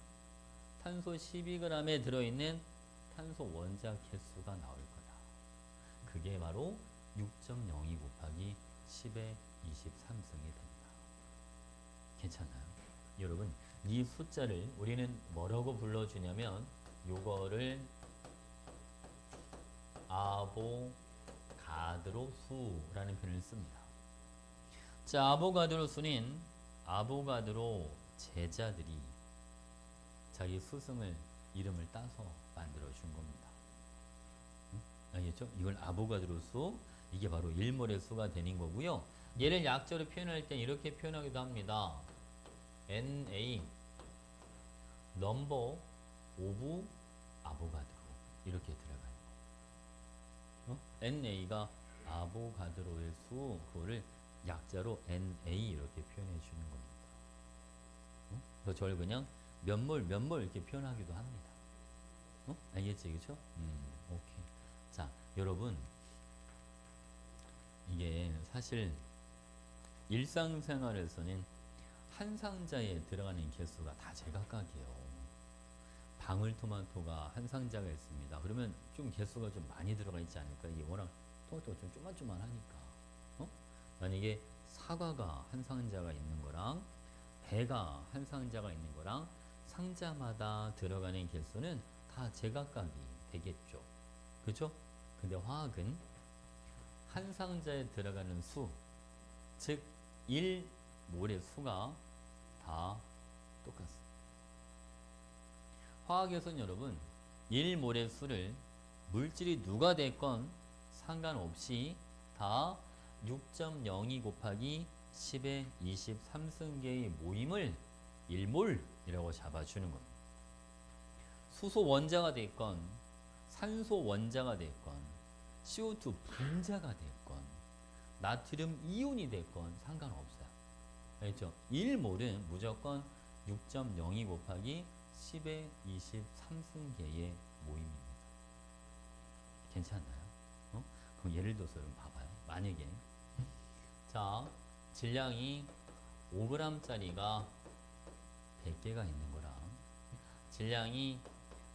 탄소 12g에 들어있는 탄소 원자 개수가 나올 거다. 그게 바로 6.02 곱하기 10의 23승이 된다. 괜찮나요? 여러분, 이 숫자를 우리는 뭐라고 불러주냐면 요거를 아보가드로 수라는 표현을 씁니다. 자, 아보가드로 수는 아보가드로 제자들이 자기 스승을 이름을 따서 만들어 준 겁니다. 알겠죠? 이걸 아보가드로 수, 이게 바로 1몰의 수가 되는 거고요. 얘를 약자로 표현할 때 이렇게 표현하기도 합니다. NA 넘버 오브 아보가드로 이렇게 들어가요. NA가 아보가드로의 수, 그거를 약자로 NA 이렇게 표현해 주는 겁니다. 그래서 저를 그냥 몇몰 이렇게 표현하기도 합니다. 알겠지, 그렇죠? 오케이. 자, 여러분, 이게 사실 일상생활에서는 한 상자에 들어가는 개수가 다 제각각이에요. 방울토마토가 한 상자가 있습니다. 그러면 좀 개수가 좀 많이 들어가 있지 않을까? 이게 워낙 토마토가 좀 조만조만하니까. 만약에 사과가 한 상자가 있는 거랑 배가 한 상자가 있는 거랑 상자마다 들어가는 개수는 다 제각각이 되겠죠. 그죠? 근데 화학은 한 상자에 들어가는 수, 즉 1몰의 수가 다 똑같습니다. 화학에서는 여러분 1몰의 수를 물질이 누가 됐건 상관없이 다 6.02 곱하기 10의 23승계의 모임을 1몰이라고 잡아주는 겁니다. 수소 원자가 됐건 산소 원자가 됐건 CO2 분자가 됐건 나트륨 이온이 됐건 상관없어요. 알겠죠? 1몰은 무조건 6.02 곱하기 10의 23승계의 모임입니다. 괜찮나요? 그럼 예를 들어서 여러분 봐봐요. 만약에 자, 질량이 5g짜리가 100개가 있는 거랑 질량이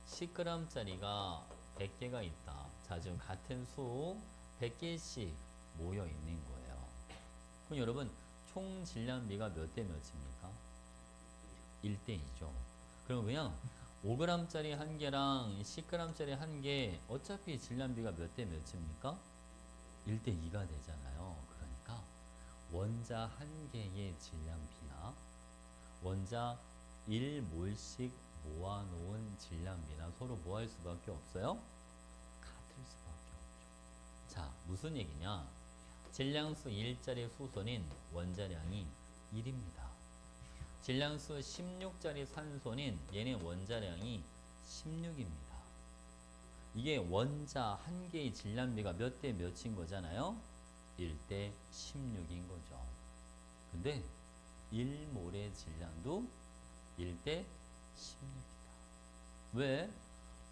10g짜리가 100개가 있다. 자, 지금 같은 수 100개씩 모여 있는 거예요. 그럼 여러분 총 질량비가 몇 대 몇입니까? 1대2죠. 그럼 그냥 5g짜리 한 개랑 10g짜리 한 개 어차피 질량비가 몇 대 몇입니까? 1대2가 되잖아요. 그러니까 원자 한 개의 질량비나 원자 1몰씩 모아놓은 질량비나 서로 뭐 할 수밖에 없어요? 같을 수밖에 없죠. 자, 무슨 얘기냐? 질량수 1짜리 수소는 원자량이 1입니다. 질량수 16짜리 산소는 얘네 원자량이 16입니다. 이게 원자 한 개의 질량비가 몇 대 몇인 거잖아요? 1대 16인 거죠. 근데 1몰의 질량도 1대 16이다. 왜?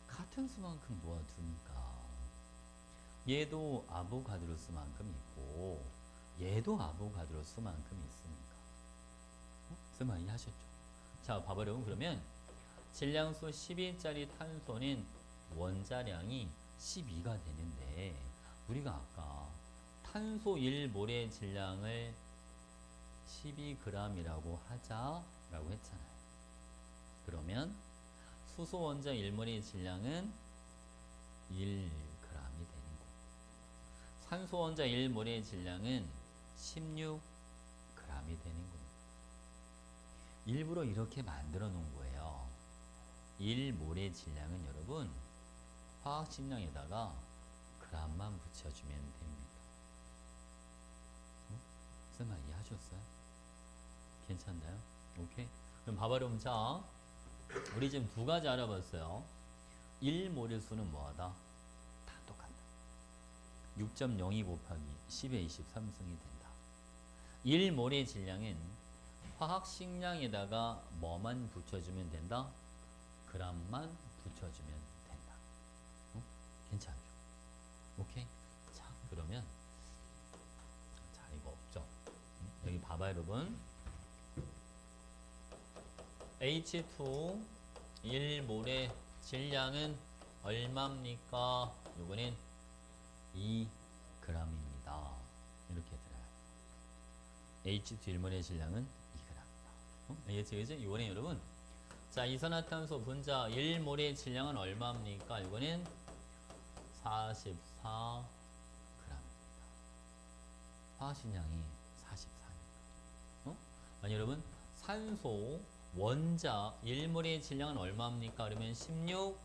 같은 수만큼 모아두니까. 얘도 아보가드로수만큼 있고 얘도 아보가드로수만큼 있으니까. 무슨 말 이해하셨죠? 자, 봐봐요. 그러면 질량수 12짜리 탄소는 원자량이 12가 되는데 우리가 아까 탄소 1몰의 질량을 12g이라고 하자라고 했잖아요. 그러면 수소 원자 1몰의 질량은 1g이 되는 거고 산소 원자 1몰의 질량은 16g이 되는 겁니다. 일부러 이렇게 만들어 놓은 거예요. 1몰의 질량은 여러분 화학식량에다가 g만 붙여주면 됩니다. 무슨 말 이해하셨어요? 괜찮나요? 오케이? 그럼 봐봐요. 자, 우리 지금 두 가지 알아봤어요. 1몰의 수는 뭐하다? 다 똑같다. 6.02 곱하기 10의 23승이 된다. 1몰의 질량은 화학식량에다가 뭐만 붙여주면 된다? g만 붙여주면 된다. 괜찮죠? 오케이? 자, 그러면 자, 이거 없죠? 여기 봐봐요, 여러분. H2 1몰의 질량은 얼마입니까? 요거는 2g입니다. 이렇게 들어요. H2 1몰의 질량은 2g입니다. 알겠죠? 그죠? 이거는 여러분, 자, 이산화탄소 분자 1몰의 질량은 얼마입니까? 이거는 44g입니다. 화학식량이 44입니다. 아니, 여러분, 산소 원자 1몰의 질량은 얼마입니까? 그러면 16g입니다.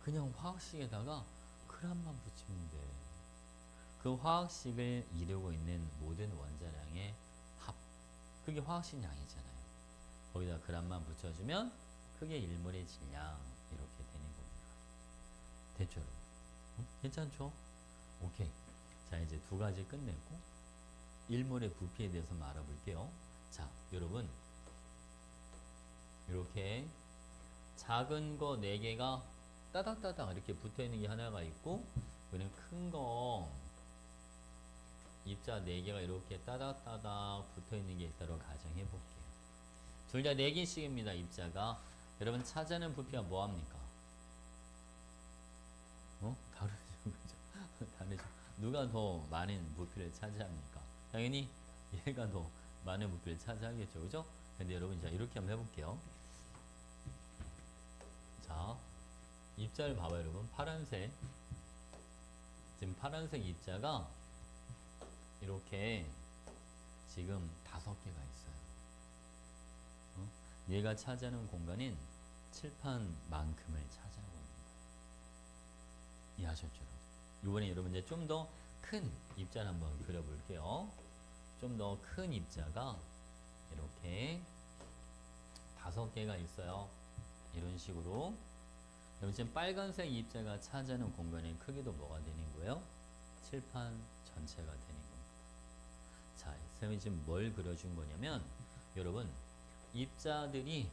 그냥 화학식에다가 g만 붙이면 돼. 그 화학식을 이루고 있는 모든 원자량의 합. 그게 화학식량이잖아요. 거기다 g만 붙여주면 그게 1몰의 질량. 이렇게 되는 겁니다. 됐죠? 괜찮죠? 오케이. 자, 이제 두 가지 끝냈고 1몰의 부피에 대해서 알아볼게요. 자, 여러분, 이렇게 작은 거 4개가 따닥따닥 이렇게 붙어있는 게 하나가 있고, 그는 큰 거 입자 4개가 이렇게 따닥따닥 붙어있는 게 있다고 가정해 볼게요. 둘 다 4개씩입니다, 입자가. 여러분, 차지하는 부피가 뭐합니까? 다르죠, 그죠? 다르죠. 누가 더 많은 부피를 차지합니까? 당연히 얘가 더 많은 부피를 차지하겠죠, 그죠? 근데 여러분, 자, 이렇게 한번 해볼게요. 자, 입자를 봐봐요, 여러분. 파란색. 지금 파란색 입자가 이렇게 지금 5개가 있어요. 얘가 차지하는 공간인 칠판만큼을 차지하고 있는 거예요. 이해하셨죠? 이번에 여러분 이제 좀 더 큰 입자를 한번 그려볼게요. 좀 더 큰 입자가 이렇게 5개가 있어요. 이런 식으로. 그럼 지금 빨간색 입자가 차지하는 공간의 크기도 뭐가 되는 거예요? 칠판 전체가 되는 겁니다. 자, 쌤이 지금 뭘 그려준 거냐면, 여러분, 입자들이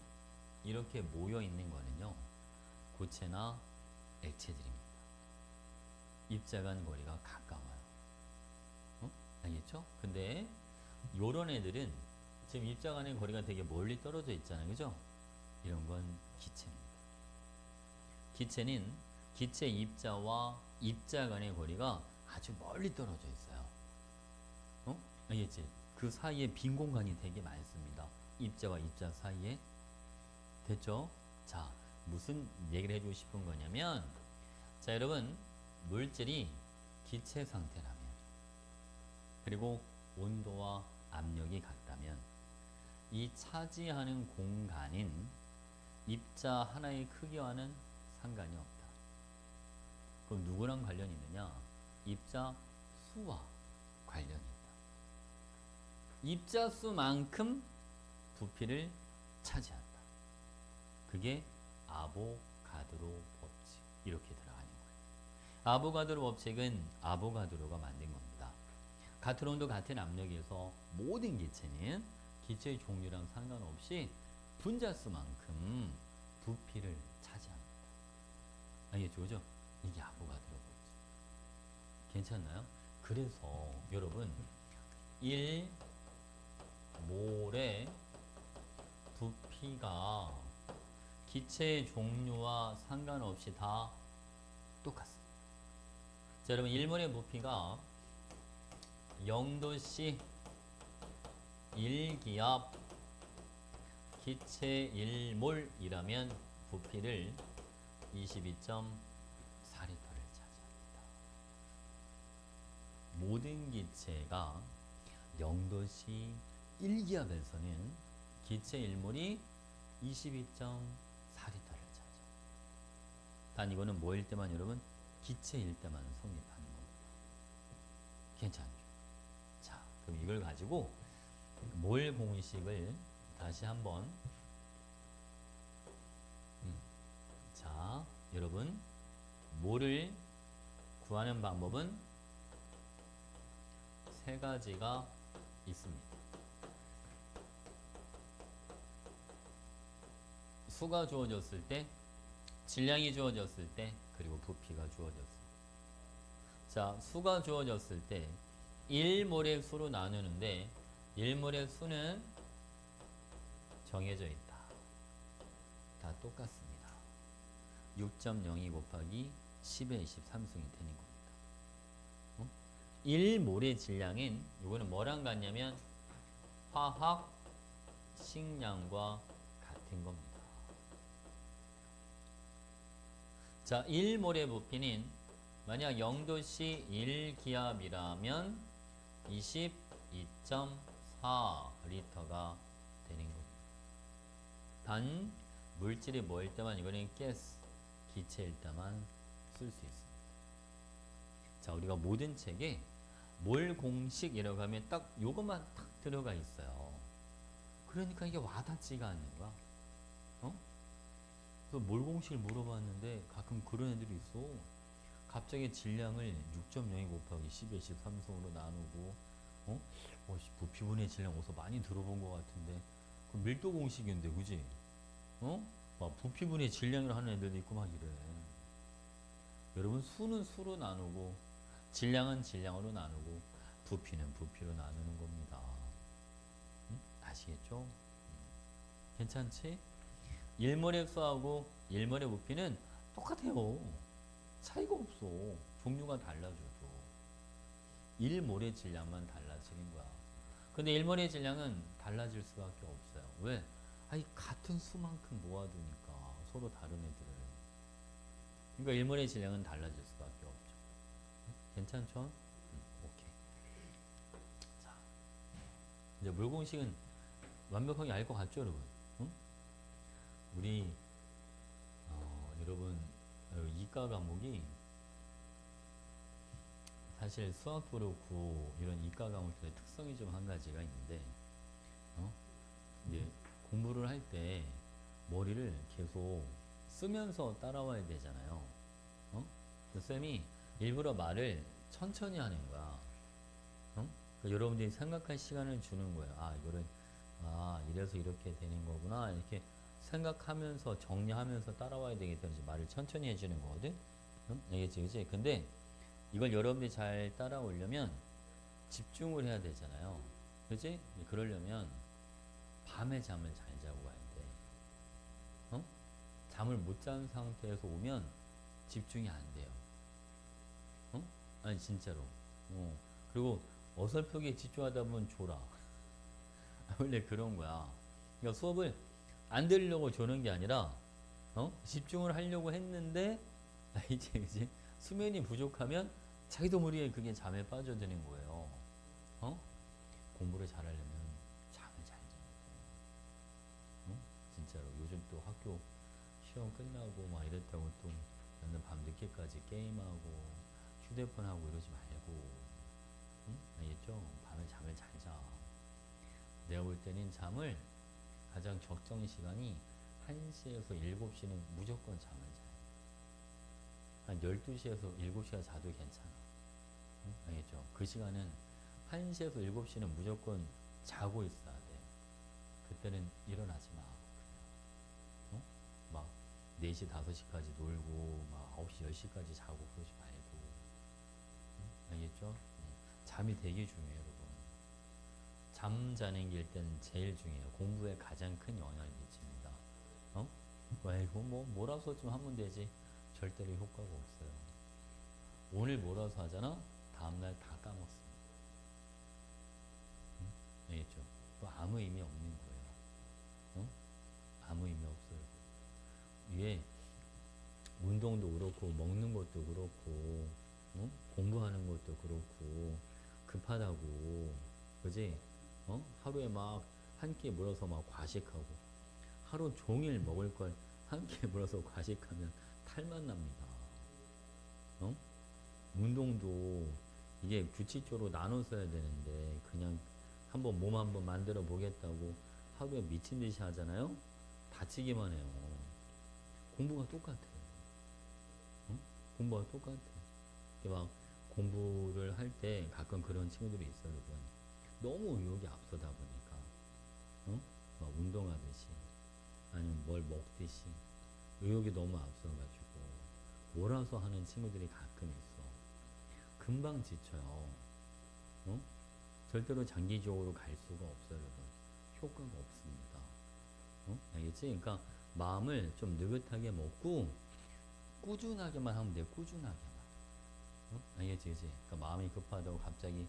이렇게 모여 있는 거는요, 고체나 액체들입니다. 입자 간 거리가 가까워요. 알겠죠? 근데 요런 애들은 지금 입자 간의 거리가 되게 멀리 떨어져 있잖아요, 그죠? 이런 건 기체입니다. 기체는 기체 입자와 입자 간의 거리가 아주 멀리 떨어져 있어요. 알겠지? 그 사이에 빈 공간이 되게 많습니다. 입자와 입자 사이에. 됐죠? 자, 무슨 얘기를 해주고 싶은 거냐면, 자, 여러분, 물질이 기체 상태라면, 그리고 온도와 압력이 같다면, 이 차지하는 공간인 입자 하나의 크기와는 상관이 없다. 그럼 누구랑 관련이 있느냐? 입자 수와 관련이 있다. 입자 수만큼 부피를 차지한다. 그게 아보가드로 법칙. 이렇게 들어가는 거예요. 아보가드로 법칙은 아보가드로가 만든 겁니다. 같은 온도, 같은 압력에서 모든 기체는 기체의 종류랑 상관없이 분자수만큼 부피를 차지합니다. 알겠죠? 그죠? 이게 아보가드로 법칙. 괜찮나요? 그래서 여러분, 1몰의 부피가 기체의 종류와 상관없이 다 똑같습니다. 자, 여러분, 1몰의 부피가 0도씨 1기압 기체 1몰이라면 부피를 22.4리터를 차지합니다. 모든 기체가 0도씨 1기압에서는 기체 1몰이 22.4리터를 차지합니다. 단 이거는 뭐일 때만, 여러분? 기체일 때만 성립하는 겁니다. 괜찮죠? 자, 그럼 이걸 가지고 몰 공식을 다시 한번, 자, 여러분, 몰을 구하는 방법은 3가지가 있습니다. 수가 주어졌을 때, 질량이 주어졌을 때, 그리고 부피가 주어졌을 때. 자, 수가 주어졌을 때 1몰의 수로 나누는데 1몰의 수는 정해져 있다. 다 똑같습니다. 6.02 곱하기 10의 23승이 되는 겁니다. 1몰의 질량은 이거는 뭐랑 같냐면 화학 식량과 같은 겁니다. 자, 1몰의 부피는 만약 0도씨 1기압이라면 22.4리터가 되는 겁니다. 단 물질이 뭐일 때만 이거는 가스, 기체일 때만 쓸 수 있습니다. 자, 우리가 모든 책에 몰 공식이라고 하면 딱 요것만 딱 들어가 있어요. 그러니까 이게 와닿지가 않는 거야. 그래서 몰 공식을 물어봤는데 가끔 그런 애들이 있어. 갑자기 질량을 6.02 곱하기 10의 13승으로 나누고 부피분의 질량 어디서 많이 들어본 것 같은데 그 밀도 공식인데 그지? 막 부피분의 질량을 하는 애들도 있고 막 이래. 여러분 수는 수로 나누고 질량은 질량으로 나누고 부피는 부피로 나누는 겁니다. 아시겠죠? 괜찮지? 1몰의 수하고 1몰의 부피는 똑같아요. 차이가 없어. 종류가 달라져도 1몰의 질량만 달라지는 거야. 근데 1몰의 질량은 달라질 수밖에 없어요. 왜? 아니 같은 수만큼 모아두니까 서로 다른 애들을. 그러니까 1몰의 질량은 달라질 수밖에 없죠. 괜찮죠? 오케이. 자, 이제 물공식은 완벽하게 알 것 같죠, 여러분? 우리 여러분 이과 과목이 사실 수학도 그렇고 이런 이과 과목들의 특성이 좀 한 가지가 있는데 이제 공부를 할 때 머리를 계속 쓰면서 따라와야 되잖아요. 쌤이 일부러 말을 천천히 하는 거야. 그러니까 여러분들이 생각할 시간을 주는 거예요. 이래서 이렇게 되는 거구나. 이렇게 생각하면서 정리하면서 따라와야 되기 때문에 말을 천천히 해주는 거거든. 알겠지, 그치? 근데 이걸 여러분들이 잘 따라오려면 집중을 해야 되잖아요. 그치? 그러려면 밤에 잠을 잘 자고 가야 돼. 잠을 못 잔 상태에서 오면 집중이 안 돼요. 아니 진짜로. 그리고 어설프게 집중하다 보면 졸아. 원래 그런 거야. 그러니까 수업을 안 들으려고 조는 게 아니라 집중을 하려고 했는데 이제 수면이 부족하면 자기도 모르게 그게 잠에 빠져드는 거예요. 공부를 잘하려면 잠을 잘 자야 돼. 진짜로 요즘 또 학교 시험 끝나고 막 이랬다고 또 맨날 밤 늦게까지 게임하고 휴대폰 하고 이러지 말고, 알겠죠? 밤에 잠을 잘 자. 내가 볼 때는 잠을 가장 적정 시간이 1시에서 7시는 무조건 잠을 자요. 한 12시에서 7시가 자도 괜찮아. 알겠죠? 그 시간은 1시에서 7시는 무조건 자고 있어야 돼. 그때는 일어나지 마. 그냥. 막 4시, 5시까지 놀고 막 9시, 10시까지 자고 그러지 말고. 알겠죠? 잠이 되게 중요해요, 여러분. 잠자는 게 일단 제일 중요해요. 공부에 가장 큰 영향을 미칩니다. 왜 이거 뭐 몰아서 좀 하면 되지. 절대로 효과가 없어요. 오늘 몰아서 하잖아? 다음날 다 까먹습니다. 알겠죠? 또 아무 의미 없는 거예요. 아무 의미 없어요. 이게 운동도 그렇고 먹는 것도 그렇고 공부하는 것도 그렇고 급하다고, 그지? 하루에 막 한 끼 물어서 막 과식하고 하루 종일 먹을 걸 한 끼 물어서 과식하면 탈만 납니다. 운동도 이게 규칙적으로 나눠서 해야 되는데 그냥 한번 몸 한번 만들어 보겠다고 하루에 미친 듯이 하잖아요. 다치기만 해요. 공부가 똑같아. 공부가 똑같아. 막 공부를 할 때 가끔 그런 친구들이 있어요. 너무 의욕이 앞서다 보니까 막 운동하듯이 아니면 뭘 먹듯이 의욕이 너무 앞서가지고 몰아서 하는 친구들이 가끔 있어. 금방 지쳐요. 어? 절대로 장기적으로 갈 수가 없어요. 여러분. 효과가 없습니다. 알겠지? 그러니까 마음을 좀 느긋하게 먹고 꾸준하게만 하면 돼. 꾸준하게만. 알겠지? 그치? 그러니까 마음이 급하다고 갑자기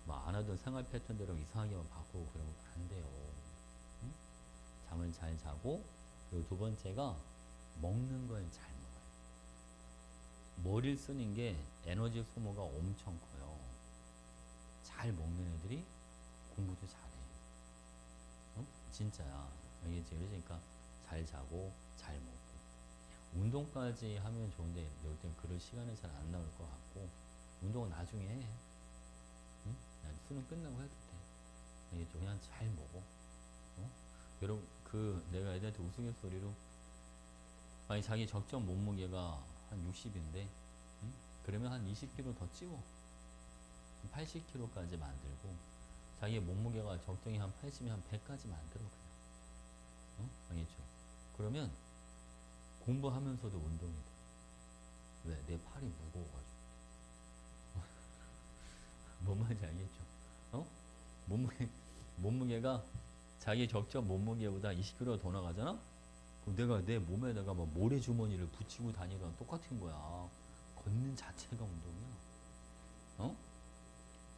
뭐 안 하던 생활 패턴대로 이상하게만 바꾸고 그러면 안 돼요. 응? 잠을 잘 자고, 그리고 두 번째가 먹는 걸 잘 먹어요. 머리를 쓰는 게 에너지 소모가 엄청 커요. 잘 먹는 애들이 공부도 잘해. 진짜야. 알겠지? 그러니까 잘 자고 잘 먹고 운동까지 하면 좋은데 이럴 땐 그럴 시간은 잘 안 나올 것 같고, 운동은 나중에 해. 응? 수능 끝나고 해도 돼. 알겠죠? 그냥 잘 먹어. 여러분, 내가 애들한테 우스갯소리로, 아니 자기 적정 몸무게가 한 60인데 그러면 한 20kg 더 찌워. 80kg까지 만들고, 자기 몸무게가 적정이 한 80이면 한 100까지 만들어 그냥. 알겠죠? 그러면 공부하면서도 운동이 돼. 왜? 내 팔이 무거워가지고. 뭔 말인지 알겠죠? 몸무게가 자기 적정 몸무게보다 20kg 더 나가잖아? 그럼 내가 내 몸에다가 막 모래주머니를 붙이고 다니거나 똑같은 거야. 걷는 자체가 운동이야.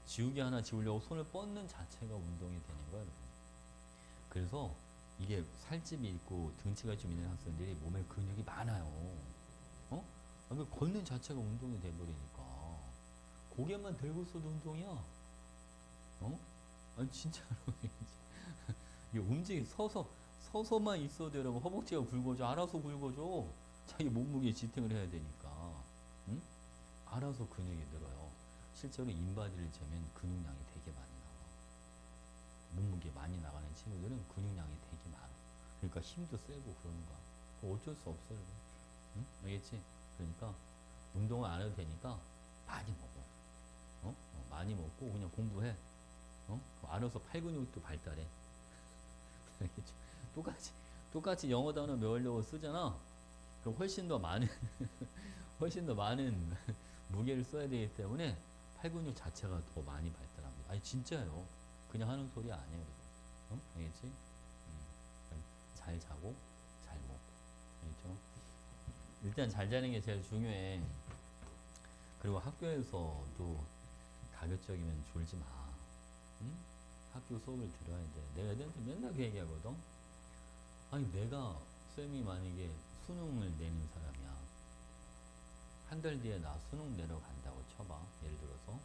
지우개 하나 지우려고 손을 뻗는 자체가 운동이 되는 거야, 여러분. 그래서 이게 살집이 있고 등치가 좀 있는 학생들이 몸에 근육이 많아요. 걷는 자체가 운동이 돼버리니까. 고개만 들고 있어도 운동이야. 아니, 진짜로. 이게 서서만 있어도 여러분 허벅지가 굵어져. 알아서 굵어져. 자기 몸무게 지탱을 해야 되니까. 응? 알아서 근육이 늘어요. 실제로 인바디를 재면 근육량이 되게 많이 나와. 몸무게 많이 나가는 친구들은 근육량이 되게 많아. 그러니까 힘도 세고 그러는 거야. 어쩔 수 없어요. 응? 알겠지? 그러니까 운동을 안 해도 되니까 많이 먹어. 많이 먹고 그냥 공부해. 알아서 팔 근육도 발달해. 알겠죠? 똑같이 영어 단어 외우려고 쓰잖아. 그럼 훨씬 더 많은 훨씬 더 많은 무게를 써야 되기 때문에 팔 근육 자체가 더 많이 발달합니다. 아니 진짜요. 그냥 하는 소리 아니에요. 알겠지? 잘 자고 잘 먹고. 알겠죠? 일단 잘 자는 게 제일 중요해. 그리고 학교에서도 가급적이면 졸지 마. 응? 학교 수업을 들어야 돼. 내가 애들한테 맨날 그 얘기하거든. 아니 내가 쌤이 만약에 수능을 내는 사람이야. 한 달 뒤에 나 수능 내러 간다고 쳐봐. 예를 들어서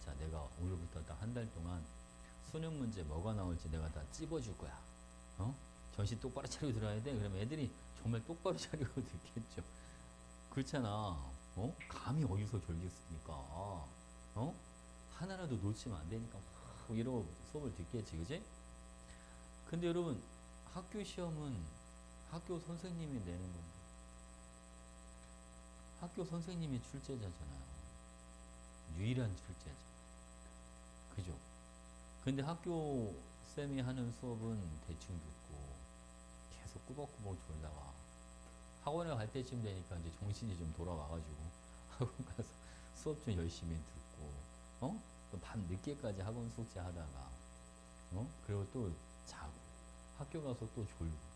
자 내가 오늘부터 딱 한 달 동안 수능 문제 뭐가 나올지 내가 다 찝어줄 거야. 정신 똑바로 차리고 들어야 돼. 그러면 애들이 정말 똑바로 차리고 듣겠죠. 그렇잖아. 감이 어디서 졸겠습니까? 하나라도 놓치면 안 되니까 막 이러고 수업을 듣겠지, 그지? 근데 여러분, 학교 시험은 학교 선생님이 내는 건데, 학교 선생님이 출제자잖아요. 유일한 출제자. 그죠? 근데 학교 쌤이 하는 수업은 대충 듣고 계속 꾸벅꾸벅 졸다가 학원에 갈 때쯤 되니까 이제 정신이 좀 돌아와가지고 학원 가서 수업 좀 열심히 듣고, 또 밤 늦게까지 학원 숙제 하다가, 그리고 또 자고, 학교 가서 또 졸고.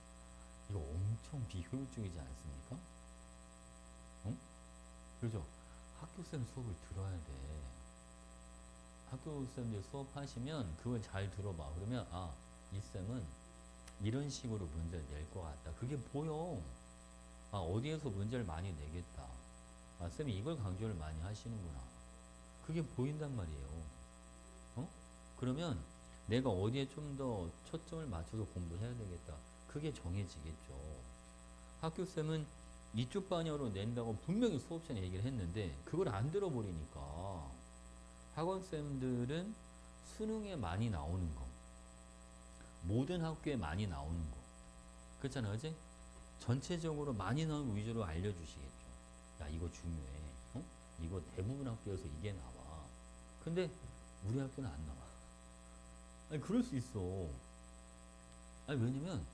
이거 엄청 비효율적이지 않습니까? 그죠? 학교쌤 수업을 들어야 돼. 학교쌤들 수업하시면 그걸 잘 들어봐. 그러면, 아, 이 쌤은 이런 식으로 문제를 낼 것 같다. 그게 보여. 아, 어디에서 문제를 많이 내겠다. 아, 쌤이 이걸 강조를 많이 하시는구나. 그게 보인단 말이에요. 그러면 내가 어디에 좀 더 초점을 맞춰서 공부해야 되겠다. 그게 정해지겠죠. 학교쌤은 이쪽 방향으로 낸다고 분명히 수업 시간에 얘기를 했는데 그걸 안 들어버리니까 학원쌤들은 수능에 많이 나오는 거, 모든 학교에 많이 나오는 거, 그렇잖아요, 그지? 전체적으로 많이 나오는 거 위주로 알려주시겠죠. 야, 이거 중요해. 이거 대부분 학교에서 이게 나와. 근데 우리 학교는 안 나와. 아니, 그럴 수 있어. 아니, 왜냐면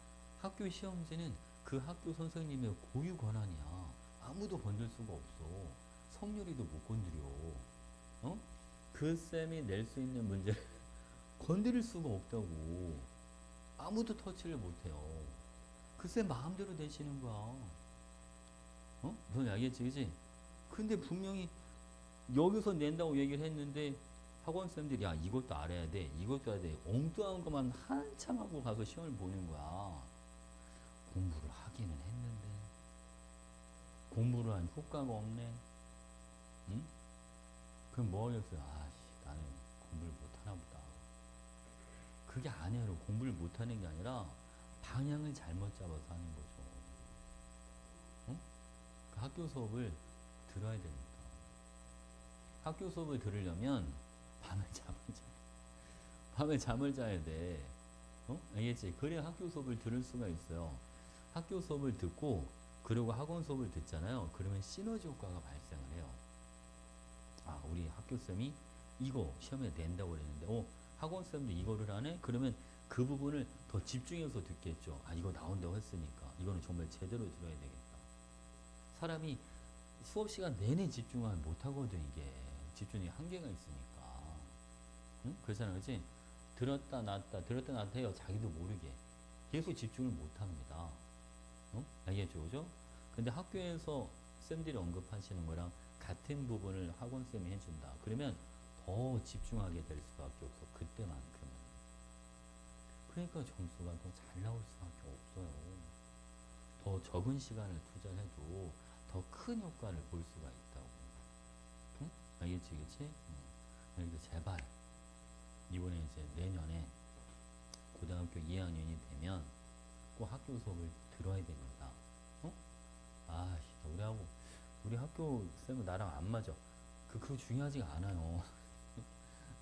학교 시험지는 그 학교 선생님의 고유 권한이야. 아무도 건들 수가 없어. 성렬이도 못 건드려. 어? 그 쌤이 낼 수 있는 문제를 건드릴 수가 없다고. 아무도 터치를 못해요. 그 쌤 마음대로 되시는 거야. 어? 넌 알겠지, 그지? 근데 분명히 여기서 낸다고 얘기를 했는데 학원쌤들이 야 이것도 알아야 돼, 이것도 알아야 돼, 엉뚱한 것만 한참 하고 가서 시험을 보는 거야. 공부를 하기는 했는데 공부를 한 효과가 없네. 응? 그럼 뭐 하겠어요? 아씨, 나는 공부를 못하나 보다. 그게 아니에요. 공부를 못하는 게 아니라 방향을 잘못 잡아서 하는 거죠. 응? 그 학교 수업을 들어야 됩니다. 학교 수업을 들으려면 밤에 잠을 자야 돼. 어? 알겠지? 그래야 학교 수업을 들을 수가 있어요. 학교 수업을 듣고 그리고 학원 수업을 듣잖아요. 그러면 시너지 효과가 발생을 해요. 아, 우리 학교쌤이 이거 시험에 낸다고 그랬는데 학원쌤도 이거를 하네? 그러면 그 부분을 더 집중해서 듣겠죠. 아, 이거 나온다고 했으니까 이거는 정말 제대로 들어야 되겠다. 사람이 수업 시간 내내 집중을 못하거든. 이게 집중이 한계가 있으니까. 응? 그렇잖아, 그치? 들었다 놨다 해요. 자기도 모르게 계속 집중을 못합니다. 응? 알겠죠, 그죠? 근데 학교에서 쌤들이 언급하시는 거랑 같은 부분을 학원쌤이 해준다. 그러면 더 집중하게 될 수밖에 없어. 그때만큼은. 그러니까 점수가 더 잘 나올 수밖에 없어요. 더 적은 시간을 투자해도 더 큰 효과를 볼 수가 있다고. 응? 알겠지, 그치? 응. 그래서 제발 이번에 이제 내년에 고등학교 2학년이 되면 꼭 학교 수업을 들어야 됩니다. 어? 아, 우리 학교 쌤은 나랑 안 맞아. 그거 중요하지가 않아요.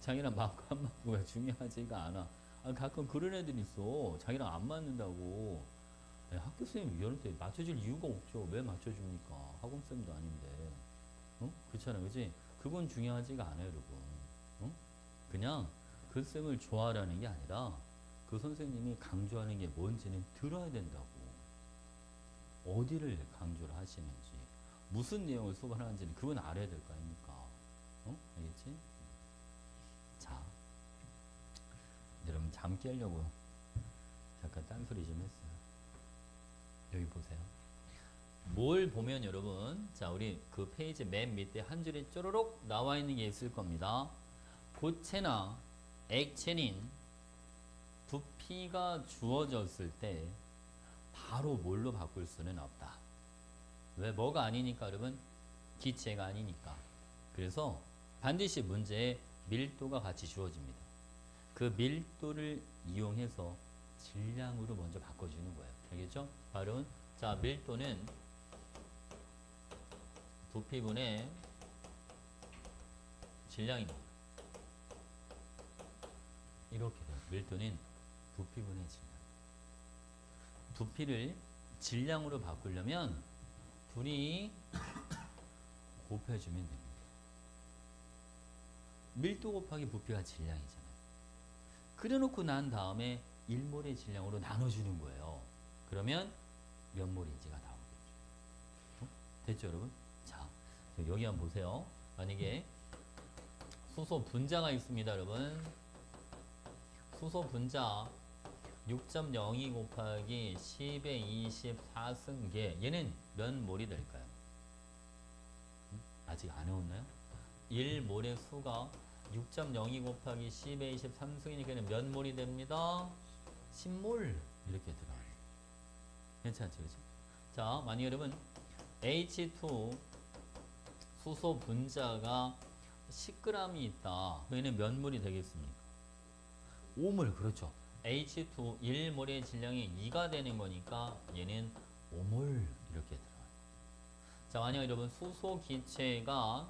자기랑 맞고 안 맞고가 중요하지가 않아. 아, 가끔 그런 애들 있어. 자기랑 안 맞는다고. 야, 학교 쌤이 이런데 맞춰줄 이유가 없죠. 왜 맞춰줍니까? 학원 쌤도 아닌데. 어? 그렇잖아, 그지? 그건 중요하지가 않아요, 여러분. 어? 그냥 그 쌤을 좋아하라는 게 아니라 그 선생님이 강조하는 게 뭔지는 들어야 된다고. 어디를 강조를 하시는지, 무슨 내용을 수업하는지는 그건 알아야 될 거 아닙니까? 어? 알겠지? 자, 여러분 잠 깨려고 잠깐 딴소리 좀 했어요. 여기 보세요. 뭘 보면 여러분, 자, 우리 그 페이지 맨 밑에 한 줄에 쪼로록 나와 있는 게 있을 겁니다. 고체나 액체인 부피가 주어졌을 때 바로 뭘로 바꿀 수는 없다. 왜? 뭐가 아니니까 여러분? 기체가 아니니까. 그래서 반드시 문제에 밀도가 같이 주어집니다. 그 밀도를 이용해서 질량으로 먼저 바꿔주는 거예요. 알겠죠? 바로 자, 밀도는 부피분의 질량입니다. 이렇게 돼요. 밀도는 부피분의 질량. 부피를 질량으로 바꾸려면 둘이 곱해주면 됩니다. 밀도 곱하기 부피가 질량이잖아요. 그래놓고 난 다음에 1몰의 질량으로 나눠주는 거예요. 그러면 몇 몰인지가 나오겠죠. 됐죠, 여러분? 자, 여기 한번 보세요. 만약에 수소 분자가 있습니다, 여러분. 수소 분자 6.02 곱하기 10의 24승계. 얘는 몇 몰이 될까요? 아직 안 해왔나요? 1몰의 수가 6.02 곱하기 10의 23승이니까 몇 몰이 됩니다? 10몰. 이렇게 들어가요. 괜찮죠, 그치? 자, 만약 여러분 H2 수소 분자가 10g이 있다. 얘는 몇 몰이 되겠습니까? 5몰, 그렇죠. H2 1몰의 질량이 2가 되는 거니까 얘는 5몰 이렇게 들어가요. 자, 만약 여러분 수소 기체가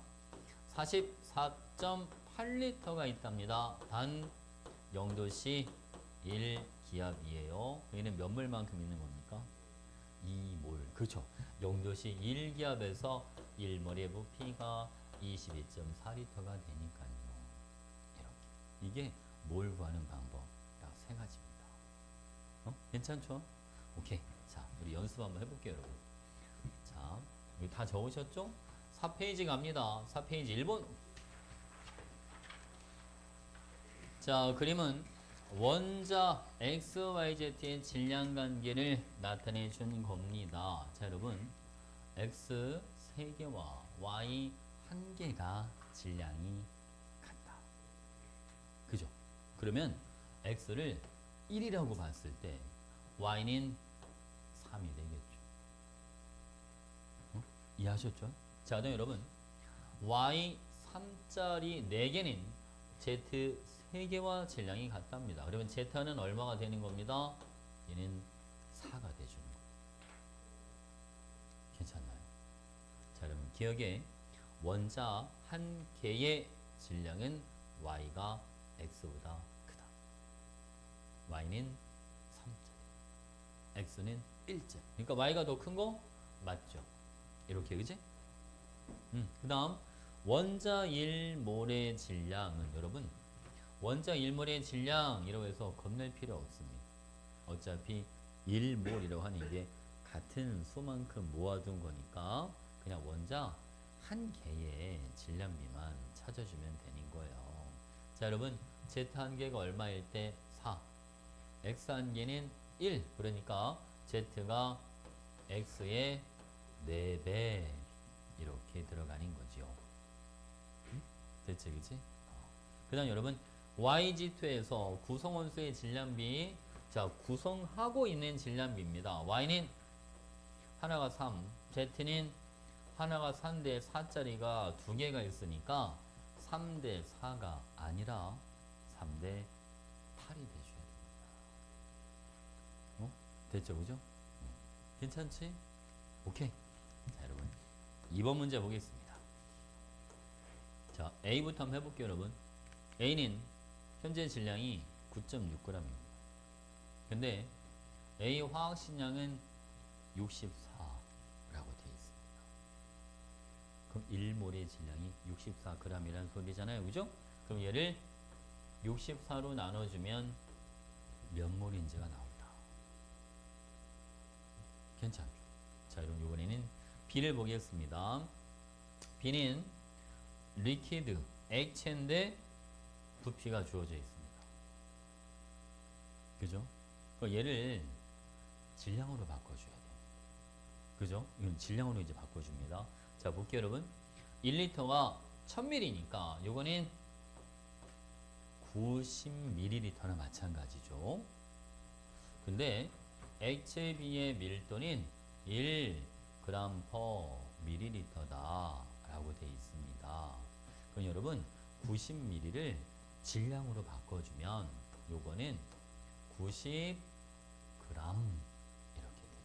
44.8리터가 있답니다. 단 0도씨 1기압이에요. 얘는 몇 몰만큼 있는 겁니까? 2몰. 그렇죠. 0도씨 1기압에서 1몰의 부피가 22.4리터가 되니까요. 이렇게. 이게 몰 구하는 방법 딱 세 가지입니다. 괜찮죠? 오케이. 자, 우리 연습 한번 해볼게요, 여러분. 자, 여기 다 적으셨죠? 4페이지 갑니다. 4페이지 1번. 자, 그림은 원자 XYZ의 질량 관계를 나타내 준 겁니다. 자, 여러분. X 3개와 Y 1개가 질량이 같다. 그죠? 그러면 X를 1이라고 봤을 때 Y는 3이 되겠죠. 이해하셨죠? 자, 그럼 여러분 Y 3짜리 4개는 Z 3개와 질량이 같답니다. 그러면 Z는 얼마가 되는 겁니다? 얘는 4가 되주는 거예요. 괜찮나요? 자, 여러분 기억에 원자 한 개의 질량은 Y가 X보다 크다. Y는 3째, X는 1째. 그러니까 Y가 더 큰 거 맞죠? 이렇게, 그지? 그 다음 원자 1몰의 질량은 여러분 원자 1몰의 질량이라고 해서 겁낼 필요 없습니다. 어차피 1몰이라고 하는 게 같은 수만큼 모아둔 거니까 그냥 원자 한 개의 질량비만 찾아주면 되는 거예요. 자, 여러분 Z 한 개가 얼마일 때 4, X 한 개는 1, 그러니까 Z가 X의 4배 이렇게 들어가는 거죠. 됐지, 그치? 그 다음 여러분 YG2에서 구성원수의 질량비, 자 구성하고 있는 질량비입니다. Y는 하나가 3, Z는 하나가 3대 4짜리가 2개가 있으니까 3대 4가 아니라 3대 8이 돼줘야 됩니다. 됐죠, 그죠? 괜찮지? 오케이. 자, 여러분 2번 문제 보겠습니다. 자, A부터 한번 해볼게요, 여러분. A는 현재 질량이 9.6g입니다. 근데 A 화학식량은 64라고 되어 있습니다. 그럼 1몰의 질량이 64g이라는 소리잖아요, 그죠? 그럼 얘를 64로 나눠주면 몇 몰인지가 나온다. 괜찮죠? 자, 여러분 이번에는 B를 보겠습니다. B는 리퀴드, 액체인데 부피가 주어져 있습니다. 그죠? 그럼 얘를 질량으로 바꿔줘야 돼요. 그죠? 이건 질량으로 이제 바꿔줍니다. 자, 볼게요, 여러분. 1리터가 1000ml니까 요거는 90ml나 마찬가지죠. 근데 액체 B의 밀도는 1g/ml다 라고 되어 있습니다. 그럼 여러분 90ml를 질량으로 바꿔주면 요거는 90g 이렇게 돼요.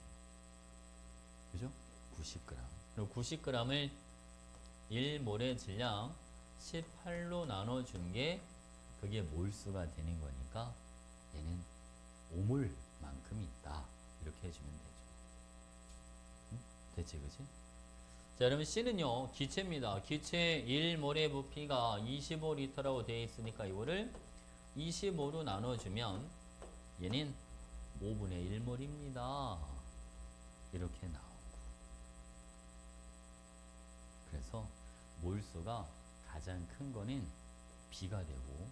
그죠? 90g. 그리고 90g을 1몰의 질량 18로 나눠준 게 그게 몰수가 되는 거니까 얘는 5몰만큼 있다. 이렇게 해주면 되죠. 됐지, 그치? 자, 여러분 C는요 기체입니다. 기체 1몰의 부피가 25L라고 되어 있으니까 이거를 25로 나눠주면 얘는 5분의 1몰입니다. 이렇게 나오고, 그래서 몰수가 가장 큰 거는 B가 되고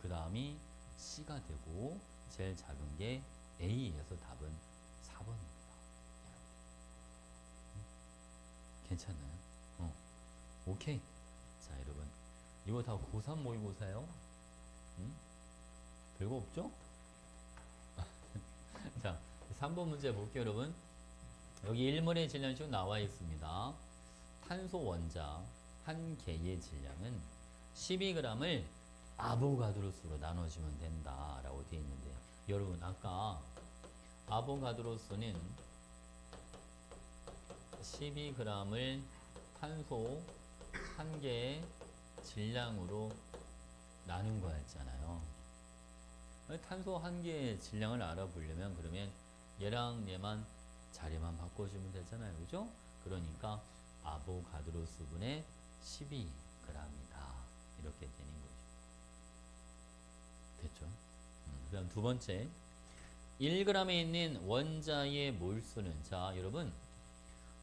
그 다음이 C가 되고 제일 작은 게 A에서 답은 4번입니다. 괜찮나요? 오케이. 자, 여러분 이거 다 고3 모의고사예요. 별거 없죠? 자, 3번 문제 볼게요, 여러분. 여기 1몰의 질량이 쭉 나와 있습니다. 탄소 원자 한 개의 질량은 12g을 아보가드로수로 나눠주면 된다라고 되어 있는데, 여러분 아까 아보가드로수는 12g을 탄소 한 개의 질량으로 나눈 거였잖아요. 탄소 한 개의 질량을 알아보려면 그러면 얘랑 얘만 자리만 바꿔주면 되잖아요, 그죠? 그러니까 아보가드로수 분의 12g이다 이렇게 되는 거죠. 됐죠? 그 다음 두 번째, 1g에 있는 원자의 몰수는, 자 여러분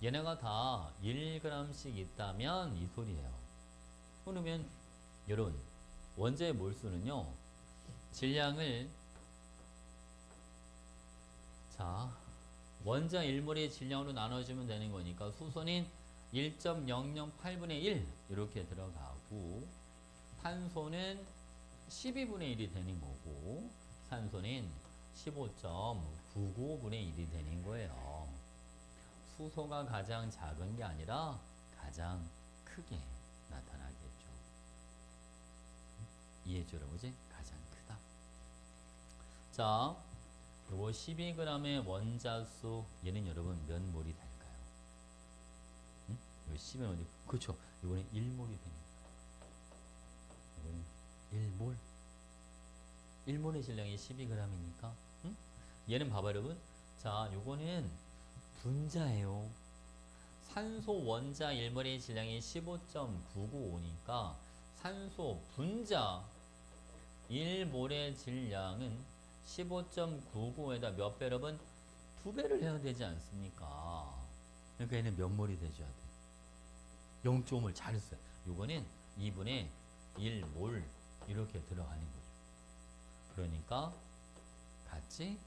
얘네가 다 1g씩 있다면 이 소리예요. 그러면 여러분 원자의 몰수는요, 질량을, 자 원자 1몰의 질량으로 나눠주면 되는 거니까 수소는 1.008분의 1 이렇게 들어가고, 탄소는 12분의 1이 되는 거고, 산소는 15.995분의 1이 되는 거예요. 수소가 가장 작은 게 아니라 가장 크게 나타나겠죠. 이해해줘라, 그지? 가장 크다. 자, 요거 12g의 원자수, 얘는 여러분 몇 몰이 될까요? 응? 요 10은 어디? 그렇죠. 이거는 1몰이 됩니다. 이거는 1몰. 1몰의 질량이 12g이니까, 응? 얘는 봐봐 여러분. 자, 요거는 분자예요. 산소 원자 1몰의 질량이 15.995니까 산소 분자 1몰의 질량은 15.99에다 몇 배 여러분? 2배를 해야 되지 않습니까? 그러니까 얘는 몇 몰이 되줘야 돼? 0.5몰. 잘했어요. 요거는 2분의 1몰 이렇게 들어가는 거죠. 그러니까 같지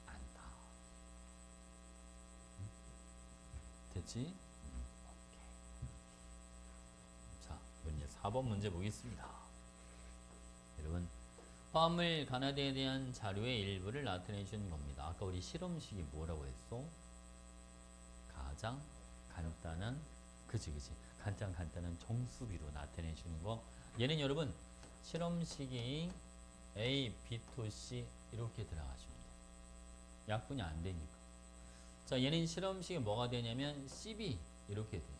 않다. 됐지? 오케이. 자, 이제 4번 문제 보겠습니다. 여러분, 화합물 간화대에 대한 자료의 일부를 나타내 주는 겁니다. 아까 우리 실험식이 뭐라고 했어? 가장 간단한, 그치. 가장 간단한 정수비로 나타내 주는 거. 얘는 여러분, 실험식이 A, B, 2, C 이렇게 들어가십니다. 약분이 안 되니까. 자, 얘는 실험식이 뭐가 되냐면 CB 이렇게 되죠.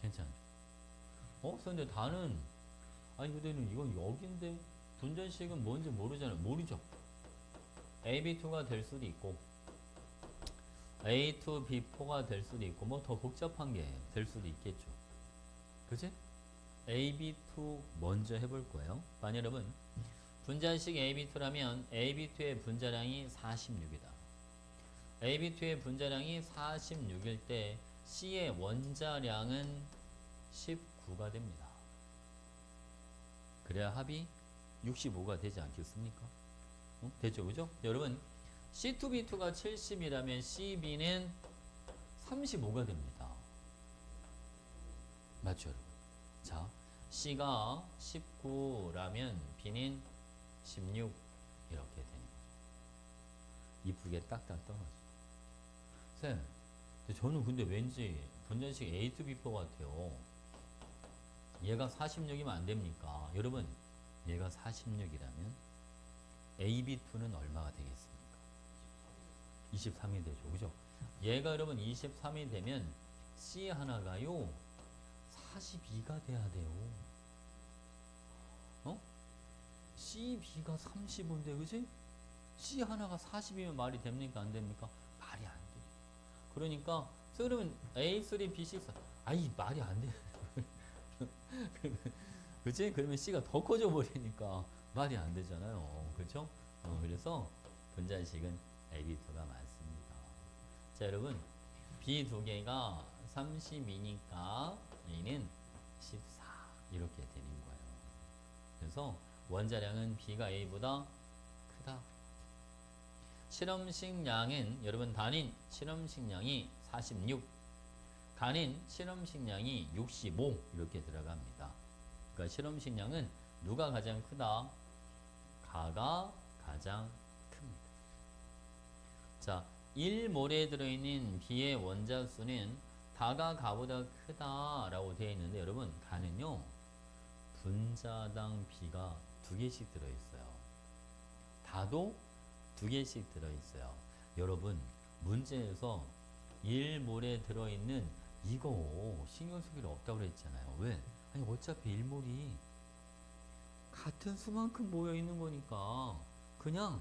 괜찮죠? 근데 다는, 아니 근데는 이건 여기인데 분전식은 뭔지 모르잖아요. 모르죠. AB2가 될 수도 있고 A2, B4가 될 수도 있고 뭐 더 복잡한 게 될 수도 있겠죠. 그치? AB2 먼저 해볼 거예요. 만약 여러분 분자식 AB2라면 AB2의 분자량이 46이다. AB2의 분자량이 46일 때 C의 원자량은 19가 됩니다. 그래야 합이 65가 되지 않겠습니까? 됐죠, 그죠? 여러분 C2B2가 70이라면 CB는 35가 됩니다. 맞죠, 여러분? 자, C가 19라면 B는 16 이렇게 되는 거죠. 이쁘게 딱딱 떨어져. 쌤, 저는 근데 왠지 분전식 A2B4 같아요. 얘가 46이면 안 됩니까? 여러분, 얘가 46이라면 AB2는 얼마가 되겠습니까? 23이 되죠, 그죠? 얘가 여러분 23이 되면 C 하나가요 42가 돼야 돼요. CB가 35인데, 그지? C 하나가 40이면 말이 됩니까? 안 됩니까? 말이 안 돼. 그러니까, 그러면 A3, B6, 아이, 말이 안 돼. 그치? 그러면 C가 더 커져 버리니까 말이 안 되잖아요. 그렇죠? 그래서 분자식은 AB2가 맞습니다. 자, 여러분, B 두 개가 32니까 A는 14 이렇게 되는 거예요. 그래서 원자량은 B가 A보다 크다. 실험식량은 여러분 단인 실험식량이 46, 간인 실험식량이 65 이렇게 들어갑니다. 그러니까 실험식량은 누가 가장 크다? 가가 가장 큽니다. 자, 1몰에 들어있는 B의 원자수는 다가 가보다 크다라고 되어 있는데 여러분 가는요 분자당 B가 2개씩 들어있어요. 다도 2개씩 들어있어요. 여러분 문제에서 1몰에 들어있는 이거 신경 쓸 필요 없다고 그랬잖아요. 왜? 아니 어차피 1몰이 같은 수만큼 모여있는 거니까 그냥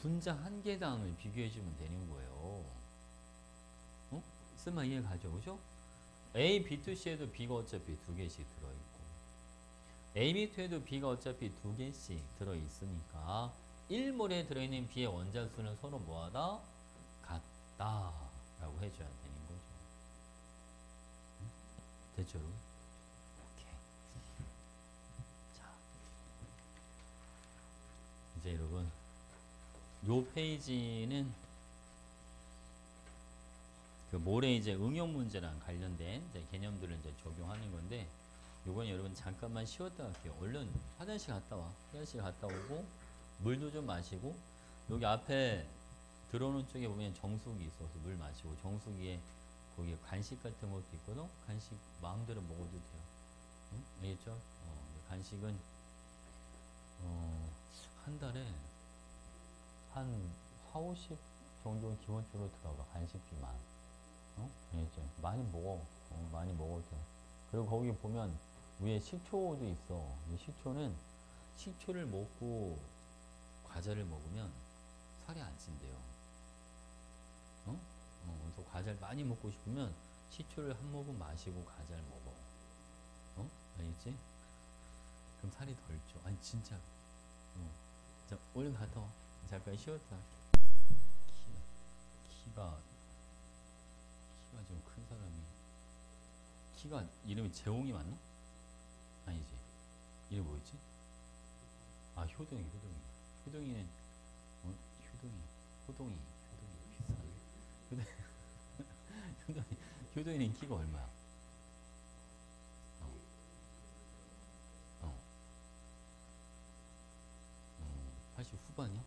분자 한 개당을 비교해주면 되는 거예요. 쓰면 이해 가죠, 그죠? A, B2C에도 B가 어차피 2개씩 들어있고 A, B2에도 B가 어차피 2개씩 들어있으니까 1몰에 들어있는 B의 원자수는 서로 뭐하다? 같다 라고 해줘야 되는 거죠. 됐죠 여러분? 오케이. 자, 이제 여러분 요 페이지는 그 모레 이제 응용 문제랑 관련된 이제 개념들을 이제 적용하는 건데, 요건 여러분 잠깐만 쉬었다 갈게요. 얼른 화장실 갔다 와. 화장실 갔다 오고 물도 좀 마시고, 여기 앞에 들어오는 쪽에 보면 정수기 있어서 물 마시고, 정수기에 거기에 간식 같은 것도 있거든. 간식 마음대로 먹어도 돼요. 응? 알겠죠? 간식은 한 달에 한 4, 50 정도는 기본적으로 들어가. 간식비만. 알겠죠? 많이 먹어. 많이 먹어도 돼. 그리고 거기 보면 위에 식초도 있어. 이 식초는 식초를 먹고 과자를 먹으면 살이 안 찐대요. 그래서 과자를 많이 먹고 싶으면 식초를 한 모금 마시고 과자를 먹어. 알겠지? 그럼 살이 덜 쪄. 아니 진짜. 자, 얼른 갔다 와. 잠깐 쉬었다. 키가 좀 큰 사람이, 키가 이름이 재홍이 맞나? 아니지. 이름 뭐였지? 아, 효동이. 효동이는 효동이 비싸네. 효동이는 키가 얼마야? 80 후반이야?